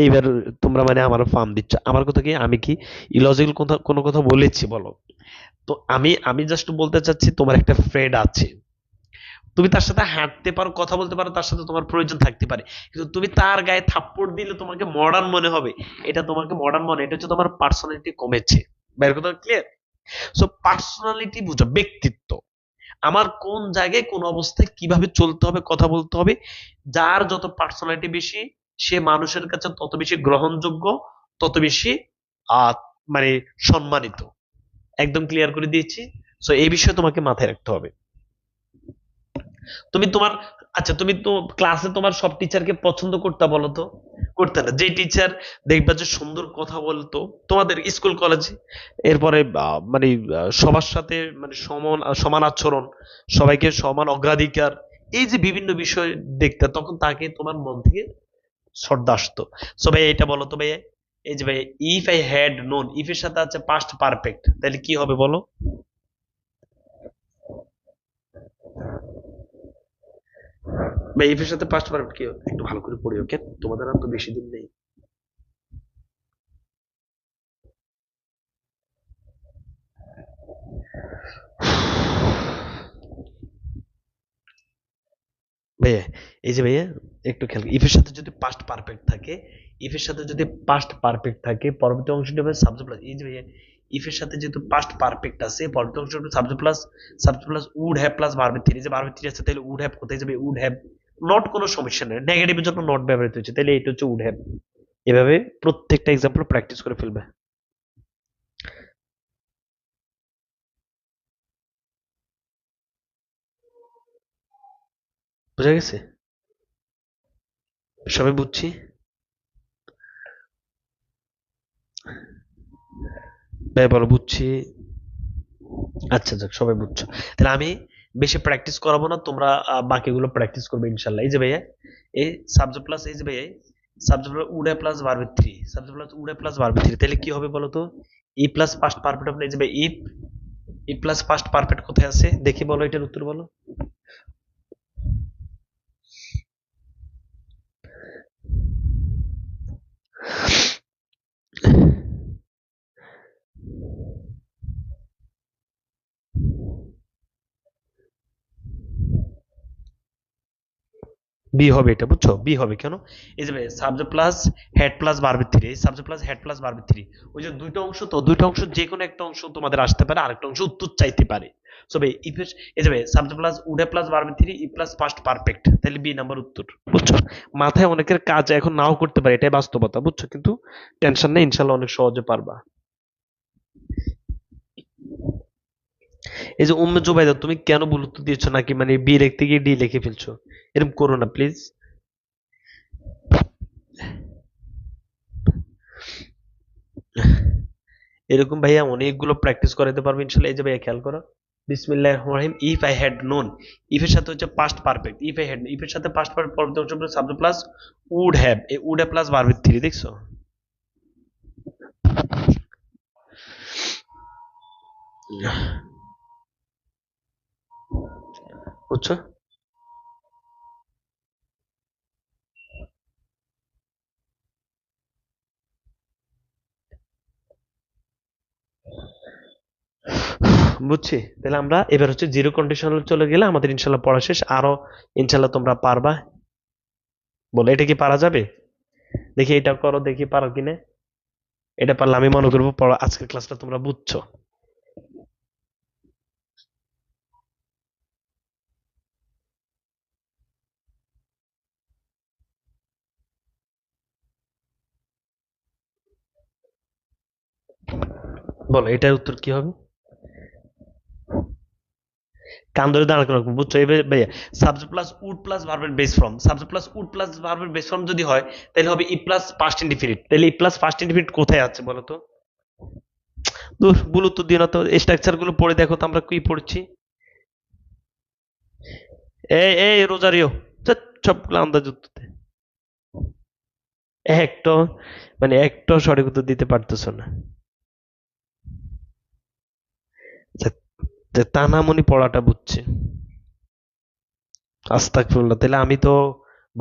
এইবার তোমরা মানে আমার ফার্ম দিচ্ছ। আমার কথা কি, আমি কি ইলজিক্যাল কথা কোনো কথা বলেছি বলো? তো আমি আমি জাস্ট বলতে চাচ্ছি, তোমার একটা ফ্রেন্ড আছে, তুমি তার সাথে হাঁটতে পারো, কথা বলতে পারো, তার সাথে তোমার প্রয়োজন থাকতে পারে, কিন্তু তুমি তার গায়ে থাপ্পড় দিলে তোমাকে মডার্ন মনে হবে। এটা তোমাকে মডার্ন মনে, এটা হচ্ছে তোমার পার্সোনালিটি কমেছে। বাইরের কথা ক্লিয়ার? সো পার্সোনালিটি বুঝো, ব্যক্তিত্ব। আমার কোন জায়গায় কোন অবস্থায় কিভাবে চলতে হবে, কথা বলতে হবে, যার যত পার্সোনালিটি বেশি, সে মানুষের কাছে তত বেশি গ্রহণযোগ্য, তত বেশি আহ মানে সম্মানিত। একদম ক্লিয়ার করে দিয়েছি। সো এই বিষয়ে তোমাকে মাথায় রাখতে হবে। তুমি তোমার, আচ্ছা তুমি তো ক্লাসে তোমার সব টিচারকে পছন্দ করতে বলো তো? করতে না? যে টিচার দেখবা যে সুন্দর কথা বলতো তোমাদের স্কুল কলেজে, এরপরে মানে সবার সাথে মানে সমান সমান আচরণ, সবাইকে সমান অগ্রাধিকার, এই যে বিভিন্ন বিষয় দেখতে, তখন তাকে তোমার মন থেকে শ্রদ্ধা আসতো। সো ভাই এটা বলো তো ভাই, এই যে ভাই if I had known, if এর সাথে আছে পাস্ট পারফেক্ট, তাহলে কি হবে বলো? ভাই ইফ এর সাথে পাস্ট পারফেক্ট কি হবে? একটু ভালো করে পড়ি, ওকে? তোমাদের আর তো বেশি দিন নেই। ভাইয়া, এই যে ভাইয়া একটু খেয়াল, ইফের সাথে যদি পাস্ট পারফেক্ট থাকে, ইফের সাথে যদি পাস্ট পারফেক্ট থাকে, পরবর্তী অংশটি হবে সাবজেক্ট প্লাস, এই যে ভাইয়া ইফের সাথে যেহেতু পাস্ট পারফেক্ট আছে, পরবর্তী অংশ হবে subject plus would have plus ভার্বের থ্রি, যে ভার্বের থ্রি আছে, তাহলে উড হ্যাভ কোথায় যাবে? উড হ্যাভ নট, কোনো সমস্যা নেই, নেগেটিভের জন্য নট ব্যবহৃত হচ্ছে, তাহলে এটা হচ্ছে উড হ্যাভ। এভাবে প্রত্যেকটা এক্সাম্পল প্র্যাকটিস করে ফেলবে। বুঝা গেছে? সবাই বুঝছি? ভাই বলো বুঝছি? আচ্ছা যাক, সবাই বুঝছো। তাহলে আমি বেশি প্র্যাকটিস করাবো না, তোমরা বাকিগুলো প্র্যাকটিস করবে ইনশাল্লাহ। এই যে ভাইয়া এই সাবজেক্ট প্লাস, এই যে ভাইয়া সাবজেক্ট প্লাস উডে plus verb three, subject plus উডে প্লাস ভার্ব থ্রি, তাহলে কি হবে বলো তো? ই প্লাস পাস্ট পারফেক্ট হবে। এই যে ভাই if, E plus past perfect কোথায় আছে দেখি, বলো এটার উত্তর বলো। বি হবে, এটা বুঝছো? বি হবে কেন? এই যে subject plus had plus verb three, এই subject plus had plus verb three, ওই যে দুইটা অংশ, তো দুইটা অংশ যে কোনো একটা অংশ তোমাদের আসতে পারে, আরেকটা অংশ উত্তর চাইতে পারে। সো ভাই ইফ, এই যে সাবজেক্ট প্লাস উডে প্লাস ভার্ব থ্রি, ই প্লাস পাস্ট পারফেক্ট, তাহলে বি নাম্বার উত্তর। বুঝছো? মাথায় অনেকের কাজ এখন নাও করতে পারে, এটাই বাস্তবতা, বুঝছো? কিন্তু টেনশন নেই, ইনশাল্লাহ অনেক সহজে পারবা। এই যে জুবাইদা, তুমি কেন ভুল উত্তর দিয়েছো? নাকি মানে বি লিখতে গিয়ে ডি লিখে ফেলছো? এরকম করো না প্লিজ। এরকম ভাইয়া অনেকগুলো প্র্যাকটিস করাতে পারবো ইনশাল্লাহ। এই যে ভাইয়া খেয়াল করো, বিসমিল্লাহির রহমানির রহিম, if I had known, if এর সাথে হচ্ছে past perfect, if I had, if এর সাথে পাস্ট পারফেক্ট পরবর্তী অংশ সাবজেক্ট প্লাস উড হ্যাভ, এই would have plus verb three, দেখছো? বুঝছো? বুঝছি। তাহলে আমরা এবার হচ্ছে জিরো কন্ডিশনাল চলে গেলে আমাদের ইনশাল্লাহ পড়া শেষ। আরো ইনশাল্লাহ তোমরা পারবা। বলো এটা কি পারা যাবে? দেখি এটা করো, দেখি পারো কিনা। এটা পারলে আমি মনে করবো পড়া আজকের ক্লাসটা তোমরা বুঝছো। বলো এটার উত্তর কি হবে? কান ধরে দাঁড় করানো, বুঝছো? এবার ভাইয়া সাবজেক্ট প্লাস উড প্লাস ভার্বের base form, subject plus would plus ভার্বের বেস ফর্ম যদি হয় তাহলে হবে ই প্লাস পাস্ট ইনডিফিনিট। তাহলে ই প্লাস পাস্ট ইনডিফিনিট কোথায় আছে বলো তো? দূর, ভুল উত্তর দিও না তো, স্ট্রাকচার গুলো পড়ে দেখো তো আমরা কি পড়ছি। এই এই রোজারিও, ধ্যাৎ, সবগুলো আন্দাজ উত্তর দেয়। একটা মানে একটা সঠিক উত্তর দিতে পারতেছো না। তানামনি পড়াটা বুঝছে। আস্তাগফিরুল্লাহ, তাহলে আমি তো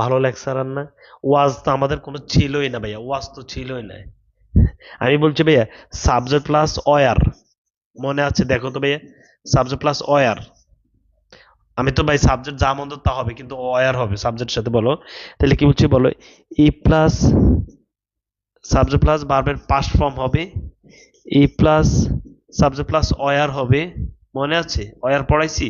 ভালো লেকচারার না। ওয়াজ তো আমাদের কোনো ছিলই না ভাইয়া, ওয়াজ তো ছিলই না। আমি বলছি ভাইয়া সাবজেক্ট প্লাস অয়ার, মনে আছে দেখো তো ভাইয়া, সাবজেক্ট প্লাস অয়ার। আমি তো ভাই সাবজেক্ট যা মন্দ তা হবে, কিন্তু অয়ার হবে সাবজেক্টের সাথে। বলো তাহলে কি বলছি, বলো ই প্লাস সাবজেক্ট প্লাস ভার্বের পাস্ট ফর্ম হবে ই প্লাস সাবজেক্ট প্লাস অয়ার হবে। মনে আছে অয়ার পড়াইছি?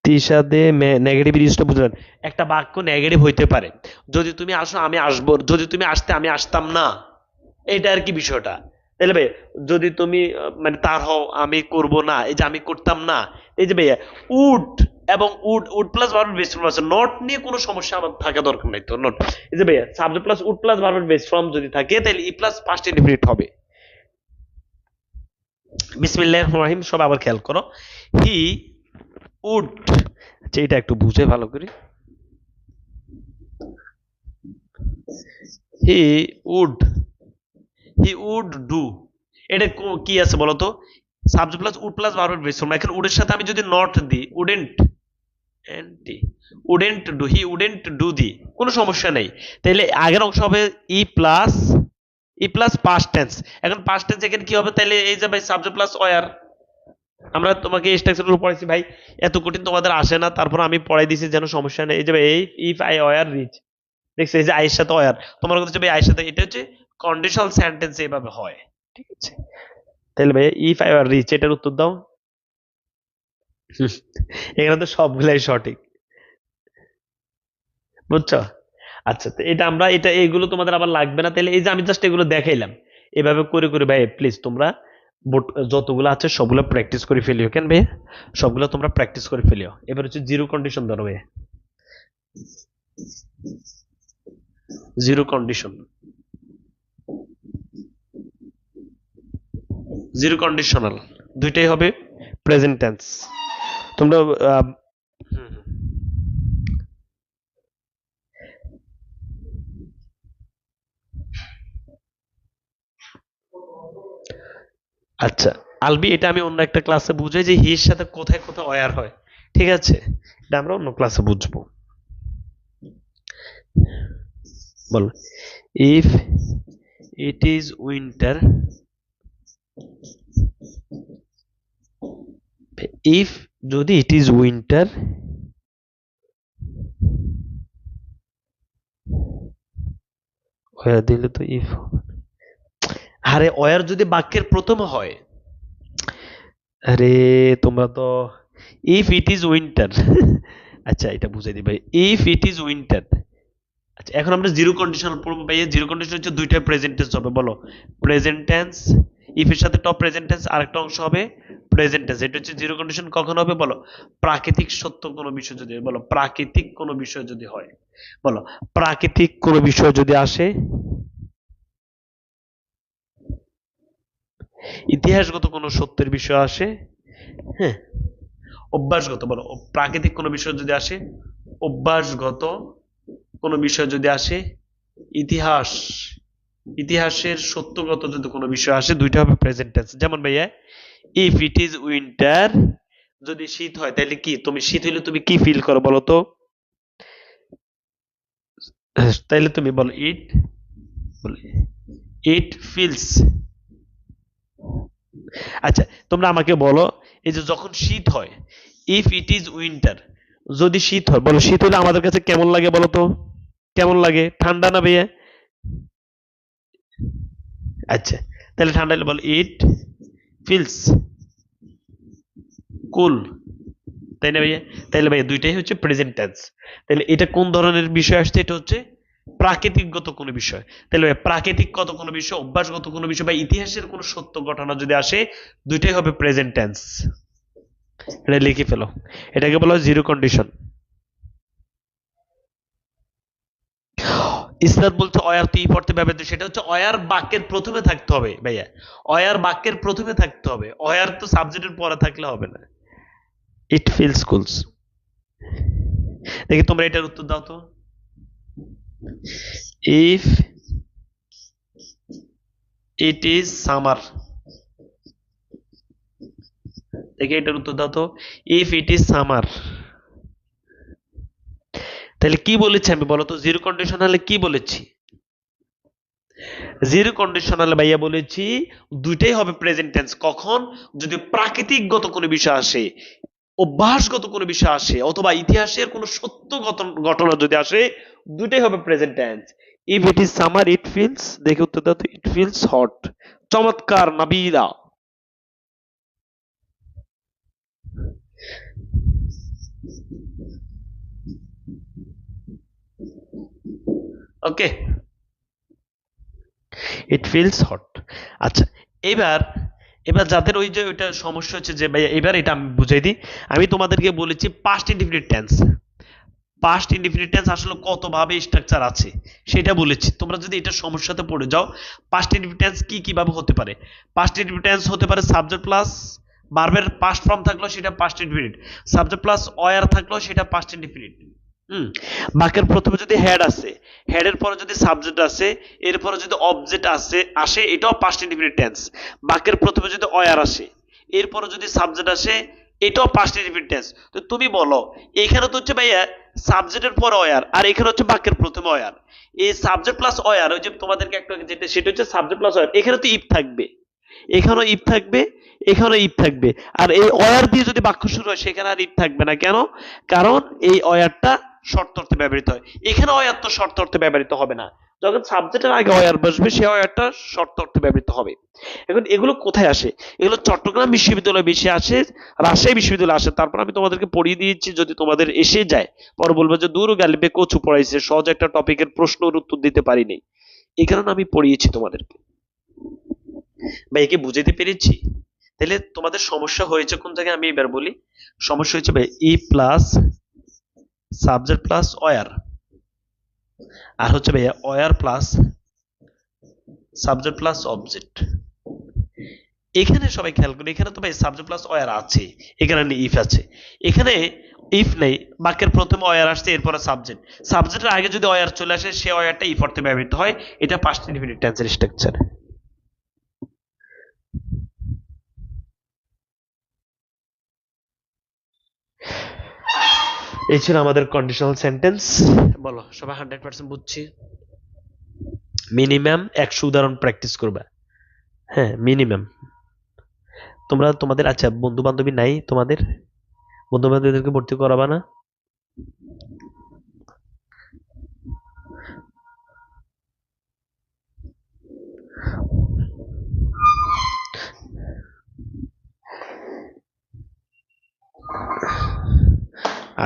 তিসাদে নেগেটিভ জিনিসটা বুঝলেন? একটা বাক্য নেগেটিভ হইতে পারে, যদি তুমি আসো আমি আসবো, যদি তুমি আসতে আমি আসতাম না, এটা আর কি বিষয়টা। তাহলে ভাই যদি তুমি মানে তার হও আমি করব না, এই যে আমি করতাম না, এই যে ভাইয়া উড এবং উড, উড প্লাস ভার্বের বেস ফর্ম আছে, নট নিয়ে কোনো সমস্যা আমার থাকা দরকার নাই তো। নট, এই যে ভাইয়া সাবজেক্ট প্লাস উড প্লাস ভার্বের বেস ফর্ম যদি থাকে তাহলে ই প্লাস পাস্ট ইনডিফিনিট হবে। বিসমিল্লাহির রহমানির রহিম, সব আবার খেয়াল করো। হি উড, আচ্ছা এটা একটু বুঝে ভালো করে। He would, he would do, এটা কি আছে বলতো? সাবজেক্ট প্লাস উড প্লাস ভার্বের বেস ফর্ম। এখন উডের সাথে আমি যদি নট দিই, উডেন্ট এন্টি, wouldn't do, he wouldn't do the, কোনো সমস্যা নেই। তাহলে আগের অংশ হবে ই প্লাস পাস্ট টেন্স। এখন পাস্ট টেন্স এখানে কি হবে? তাহলে এই যে ভাই সাবজেক্ট প্লাস ওয়ার, আমরা তোমাকে এই স্ট্রাকচারগুলো পড়াইছি ভাই, এত কঠিন তোমাদের আসে না, তারপর আমি পড়াই দিছি যেন সমস্যা নেই। এই যে ভাই এই ইফ আই ওয়ার রিচ, দেখছো এই যে আয়ের সাথে ওয়ার, তোমার কথা হচ্ছে ভাই আয়ের সাথে, এটা হচ্ছে কন্ডিশনাল সেন্টেন্স এইভাবে হয়, ঠিক আছে? তাহলে ভাই ইফ আই ওয়ার রিচ, এটার উত্তর দাও। এখানে তো সবগুলাই সঠিক, বুঝছো? আচ্ছা, তো এটা আমরা এটা এইগুলো তোমাদের আবার লাগবে না, তাহলে এই যে আমি জাস্ট এগুলো দেখাইলাম, এভাবে করে করে ভাই প্লিজ তোমরা যতগুলো আছে সবগুলো প্র্যাকটিস করে ফেলিও। কেন ভাই সবগুলো তোমরা প্র্যাকটিস করে ফেলিও। এবার হচ্ছে জিরো কন্ডিশন ধরো ভাই, জিরো কন্ডিশন, জিরো কন্ডিশনাল দুইটাই হবে প্রেজেন্ট টেন্স। তোমরা আহ, হুম, হুম। আচ্ছা আলবি, এটা আমি অন্য একটা ক্লাসে বুঝাই যে হির সাথে কোথায় কোথায় অয়ার হয়, ঠিক আছে? এটা আমরা অন্য ক্লাসে বুঝবো। বল if it is winter, if যদি ইট ইজ উইন্টার, ওয়ার দিলে তো ইফ, আরে ওয়ার যদি বাক্যের প্রথম হয়, আরে তোমরা তো ইফ ইট ইজ উইন্টার আচ্ছা এটা বুঝাই দিই ভাই, ইফ ইট ইজ উইন্টার। আচ্ছা এখন আমরা জিরো কন্ডিশনাল পড়বো ভাই। জিরো কন্ডিশন হচ্ছে দুইটা প্রেজেন্ট টেন্স হবে, বলো প্রেজেন্ট টেন্স, ইফ এর সাথে টপ প্রেজেন্ট টেন্স, আরেকটা অংশ হবে প্রেজেন্ট টেন্স। এটা হচ্ছে জিরো কন্ডিশন কখন হবে বলো? প্রাকৃতিক সত্য কোনো বিষয় যদি, বলো প্রাকৃতিক কোনো বিষয় যদি হয়, বলো প্রাকৃতিক কোনো বিষয় যদি আসে, ইতিহাসগত কোনো সত্যের বিষয় আসে, হ্যাঁ, অভ্যাসগত, বলো প্রাকৃতিক কোনো বিষয় যদি আসে, অভ্যাসগত কোনো বিষয় যদি আসে, ইতিহাস, ইতিহাসের সত্যগত যদি কোনো বিষয় আসে, দুইটা হবে প্রেজেন্ট টেন্স। যেমন ভাইয়া ইফ ইট ইজ উইন্টার, যদি শীত হয় তাহলে কি, তুমি শীত হইলে তুমি কি ফিল করো বলো তো? তাইলে তুমি বলো ইট, ইট ফিলস। আচ্ছা তোমরা আমাকে বলো, এই যে যখন শীত হয়, ইফ ইট ইজ উইন্টার, যদি শীত হয়, বলো শীত হলে আমাদের কাছে কেমন লাগে বলো তো? কেমন লাগে? ঠান্ডা না ভাইয়া? আচ্ছা, তাহলে ঠান্ডা হলে বলো ইট ফিলস কুল, তাই না ভাইয়া? তাহলে ভাইয়া দুইটাই হচ্ছে প্রেজেন্ট টেন্স। তাহলে এটা কোন ধরনের বিষয় আসছে? এটা হচ্ছে প্রাকৃতিকগত কোনো বিষয়। তাহলে ভাইয়া প্রাকৃতিকগত কোনো বিষয়, অভ্যাসগত কোনো বিষয় বা ইতিহাসের কোনো সত্য ঘটনা যদি আসে, দুইটাই হবে প্রেজেন্ট টেন্স। এটা লিখে ফেলো, এটাকে বলা হয় জিরো কন্ডিশন। ইসলাম বলছে অয়ার তো ই পড়তে ব্যবহৃত, সেটা হচ্ছে অয়ার বাক্যের প্রথমে থাকতে হবে ভাইয়া, অয়ার বাক্যের প্রথমে থাকতে হবে, অয়ার তো সাবজেক্টের পরে থাকলে হবে না। ইট ফিল স্কুলস, দেখি তোমরা এটার উত্তর দাও তো। ইফ ইট ইজ সামার, দেখি এটার উত্তর দাও তো। ইফ ইট ইজ সামার, তাহলে কি বলেছি আমি বলো তো? জিরো কন্ডিশনালে কি বলেছি? জিরো কন্ডিশনাল ভাইয়া বলেছি দুইটাই হবে প্রেজেন্ট টেন্স। কখন? যদি প্রাকৃতিকগত কোনো বিষয় আসে, অভ্যাসগত কোনো বিষয় আসে, অথবা ইতিহাসের কোনো সত্য ঘটনা যদি আসে, দুইটাই হবে present tense. If it is summer it feels, দেখে উত্তর দাও তো। It feels hot. চমৎকার নাবিলা। ওকে, ইট ফিলস হট। আচ্ছা, এবার এবার যাদের ওই যে ওইটা সমস্যা হচ্ছে যে ভাইয়া, এবার এটা আমি বুঝাই দিই। আমি তোমাদেরকে বলেছি past indefinite tense. Past indefinite tense আসলে কত ভাবে স্ট্রাকচার আছে সেটা বলেছি। তোমরা যদি এটা সমস্যাতে পড়ে যাও, পাস্ট ইনডিফিনিট টেন্স কি কিভাবে হতে পারে? পাস্ট ইনডিফিনিট টেন্স হতে পারে সাবজেক্ট প্লাস ভার্বের পাস্ট ফর্ম থাকলো সেটা past indefinite, subject plus were থাকলো সেটা পাস্ট ইনডিফিনিট। হুম, বাক্যের প্রথমে যদি হেড আছে, হেডের পরে যদি সাবজেক্ট আছে, এরপরে যদি অবজেক্ট আসে, এটাও পাস্ট ইনডিফিনিট টেন্স। বাক্যের প্রথমে যদি অয়ার আসে, এরপরে যদি সাবজেক্ট আসে, এটাও পাস্ট ইনডিফিনিট টেন্স। তো তুমি বলো, এখানে তো হচ্ছে ভাইয়া সাবজেক্টের পরে অয়ার, আর এখানে হচ্ছে বাক্যের প্রথমে অয়ার। এই সাবজেক্ট প্লাস অয়ার, ওই যে তোমাদেরকে একটা যেটা, সেটা হচ্ছে সাবজেক্ট প্লাস অয়ার, এখানে তো ইফ থাকবে, এখানেও ইফ থাকবে, এখানেও ইফ থাকবে। আর এই অয়ার দিয়ে যদি বাক্য শুরু হয়, সেখানে আর ইফ থাকবে না। কেন? কারণ এই অয়ারটা শর্ত অর্থে ব্যবহৃত হয়। এখানে অয়ার তো শর্ত অর্থে ব্যবহৃত হবে না। যখন সাবজেক্টের আগে অয়ার বসবে, সে অয়ারটা শর্ত অর্থে ব্যবহৃত হবে। এখন এগুলো কোথায় আসে? এগুলো চট্টগ্রাম বিশ্ববিদ্যালয়ে বেশি আসে, রাজশাহী বিশ্ববিদ্যালয়ে আসে। তারপর আমি তোমাদেরকে পড়িয়ে দিয়েছি, যদি তোমাদের এসে যায় পরে বলবো যে দূর গালিবে কচু পড়াইছে, সহজ একটা টপিকের প্রশ্নের উত্তর দিতে পারিনি। এই কারণে আমি পড়িয়েছি তোমাদেরকে। বা একে বুঝাতে পেরেছি? তাহলে তোমাদের সমস্যা হয়েছে কোন জায়গায় আমি এবার বলি। সমস্যা হয়েছে ভাই ই প্লাস সাবজেক্ট প্লাস অয়ার, আর হচ্ছে ভাইয়া were plus subject plus object. এখানে সবাই খেয়াল করি, এখানে তো ভাই সাবজেক্ট প্লাস অয়ার আছে, এখানে ইফ আছে। এখানে ইফ নেই, বাক্যের প্রথমে অয়ার আসছে, এরপরে সাবজেক্ট, সাবজেক্টের আগে যদি অয়ার চলে আসে, সে অয়ারটা ইফ অর্থে ব্যবহৃত হয়। এটা পাস্ট ইনডিফিনিট টেন্সের স্ট্রাকচার। এই ছিল আমাদের কন্ডিশনাল সেন্টেন্স। বলো সবাই 100% বুঝছি? মিনিমাম 100 উদাহরণ প্র্যাকটিস করবা। হ্যাঁ মিনিমাম। তোমরা তোমাদের আচ্ছা বন্ধু বান্ধবী নাই তোমাদের? বন্ধু বান্ধবীদেরকে ভর্তি করাবা না?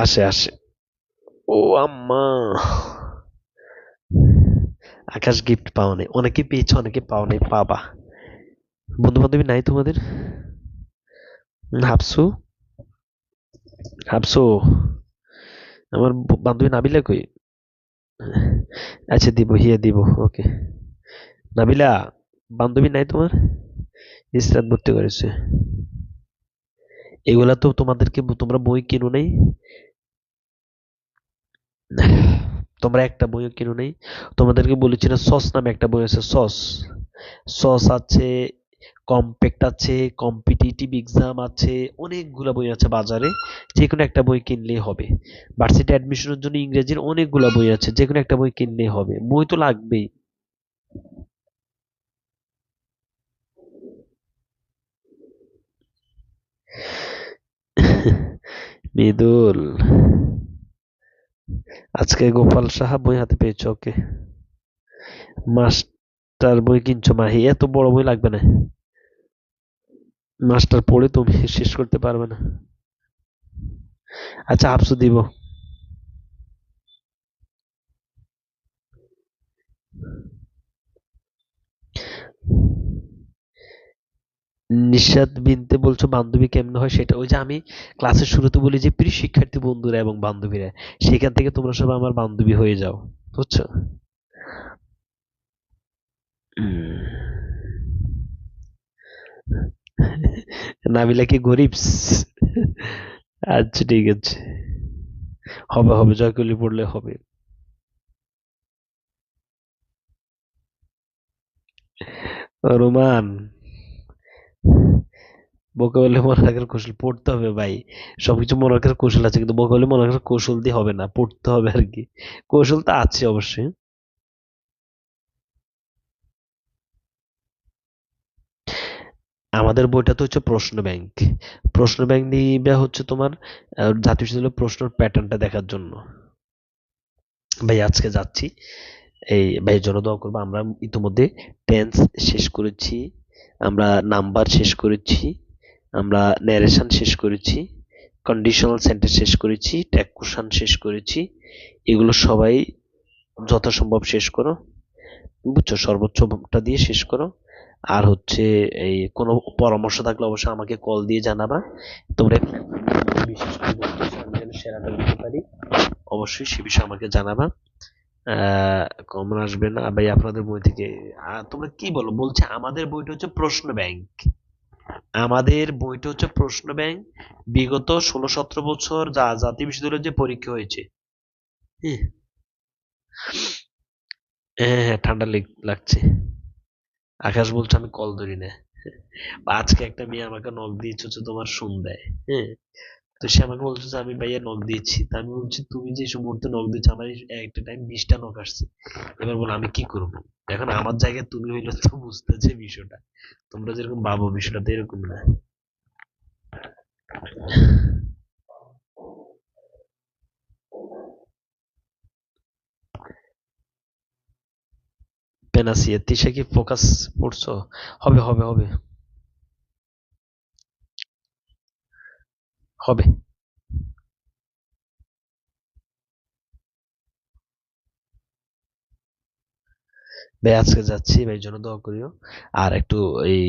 আসে আসে। ও আম্মা, আকাশ গিফট পাও নাই, অনেকে পেয়েছে অনেকে পাও নাই, পাবা। বন্ধু বান্ধবী নাই তোমাদের? হাফসু, হাফসু, আমার বান্ধবী নাবিলা কই? আচ্ছা দিব, হিয়া দিব, ওকে। নাবিলা, বান্ধবী নাই তোমার? ইসরাত ভর্তি করেছে। এগুলা তো তোমাদেরকে, তোমরা বই কিনো নাই? তোমরা একটা বইও কিনো নাই? তোমাদেরকে বলেছি না সস নামে একটা বই আছে, সস। সস আছে, কম্প্যাক্ট আছে, কম্পিটিটিভ এক্সাম আছে, অনেকগুলা বই আছে বাজারে। যে কোনো একটা বই কিনলেই হবে। ভার্সিটি অ্যাডমিশনের জন্য ইংরেজির অনেকগুলা বই আছে, যে কোনো একটা বই কিনলেই হবে, বই তো লাগবেই। মৃদুল, আজকে গোপাল সাহা বই হাতে পেয়েছো? ওকে। মাস্টার বই কিনছো মাহি? এত বড় বই লাগবে না, মাস্টার পড়ে তুমি শেষ করতে পারবে না। আচ্ছা, আপসু দিব। নিশাত বিনতে বলছো বান্ধবী কেমনে হয় সেটা? ওই যে আমি ক্লাসের শুরুতে বলি যে প্রিয় শিক্ষার্থী বন্ধুরা এবং বান্ধবীরা, সেখান থেকে তোমরা সব আমার বান্ধবী হয়ে যাও, বুঝছো? নাবিলা কি গরিব? আচ্ছা ঠিক আছে, হবে হবে, জয়কলি পড়লে হবে। রোমান, ভোকাবুলারি মনে রাখার কৌশল পড়তে হবে ভাই। সবকিছু মনে রাখার কৌশল আছে, কিন্তু ভোকাবুলারি মনে রাখার কৌশল দিয়ে হবে না, পড়তে হবে আর কি। কৌশল তো আছে অবশ্যই। আমাদের বইটা তো হচ্ছে প্রশ্ন ব্যাংক। প্রশ্ন ব্যাংক নিবে হচ্ছে তোমার জাতীয় বিশ্ববিদ্যালয়ের প্রশ্নের প্যাটার্নটা দেখার জন্য। ভাই আজকে যাচ্ছি, এই ভাইয়ের জন্য দোয়া করবো। আমরা ইতিমধ্যে টেন্স শেষ করেছি, আমরা নাম্বার শেষ করেছি, আমরা ন্যারেশন শেষ করেছি, কন্ডিশনাল সেন্টেন্স শেষ করেছি, ট্যাগ কোশ্চেন শেষ করেছি। এগুলো সবাই যথাসম্ভব শেষ করো, বুঝছো? সর্বোচ্চটা দিয়ে শেষ করো। আর হচ্ছে এই কোনো পরামর্শ থাকলে অবশ্যই আমাকে কল দিয়ে জানাবা। তোমরা বিশেষ করে বলতেছো আমি যেন সেরাটা দিতে পারি, অবশ্যই সে বিষয়ে আমাকে জানাবা। কমন আসবে না ভাই আপনাদের বই থেকে? তোমরা কি বলো? বলছে আমাদের বইটা হচ্ছে প্রশ্ন ব্যাংক। আমাদের বইটা হচ্ছে প্রশ্ন ব্যাংক। বিগত 16-17 বছর যা জাতীয় বিশ্ববিদ্যালয়ের যে পরীক্ষা হয়েছে। হ্যাঁ হ্যাঁ হ্যাঁ, ঠান্ডা লাগছে। আকাশ বলছে আমি কল ধরি না। বা আজকে একটা মেয়ে আমাকে নক দিয়েছে হচ্ছে তোমার সন্ধ্যায়। হ্যাঁ, তো সে আমাকে বলছে যে আমি ভাইয়া নক দিয়েছি। তা আমি বলছি তুমি যে সব মুহূর্তে নক দিচ্ছ, আমার একটা টাইম 20টা নক আসছে। এবার বলো আমি কি করব? এখন আমার জায়গায় তুমি হইলে তো বুঝতেছে বিষয়টা। তোমরা যেরকম ভাবো বিষয়টা তো এরকম না। পেনাসিয়া তিশা কি ফোকাস পড়ছো? হবে হবে হবে হবে। ভাই আজকে যাচ্ছি, ভাই জন্য দোয়া করিও। আর একটু এই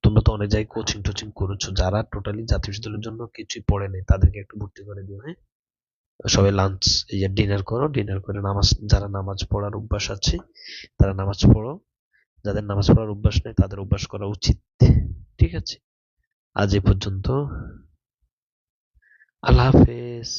তোমরা তো অনেক জায়গায় কোচিং টোচিং করেছো, যারা টোটালি জাতীয় বিশ্ববিদ্যালয়ের জন্য কিছুই পড়ে নাই তাদেরকে একটু ভর্তি করে দিও, হ্যাঁ? সবাই লাঞ্চ, ডিনার করো, ডিনার করে নামাজ, যারা নামাজ পড়ার অভ্যাস আছে তারা নামাজ পড়ো, যাদের নামাজ পড়ার অভ্যাস নেই তাদের অভ্যাস করা উচিত। ঠিক আছে, আজ এ পর্যন্ত। আল্লাহ হাফেজ।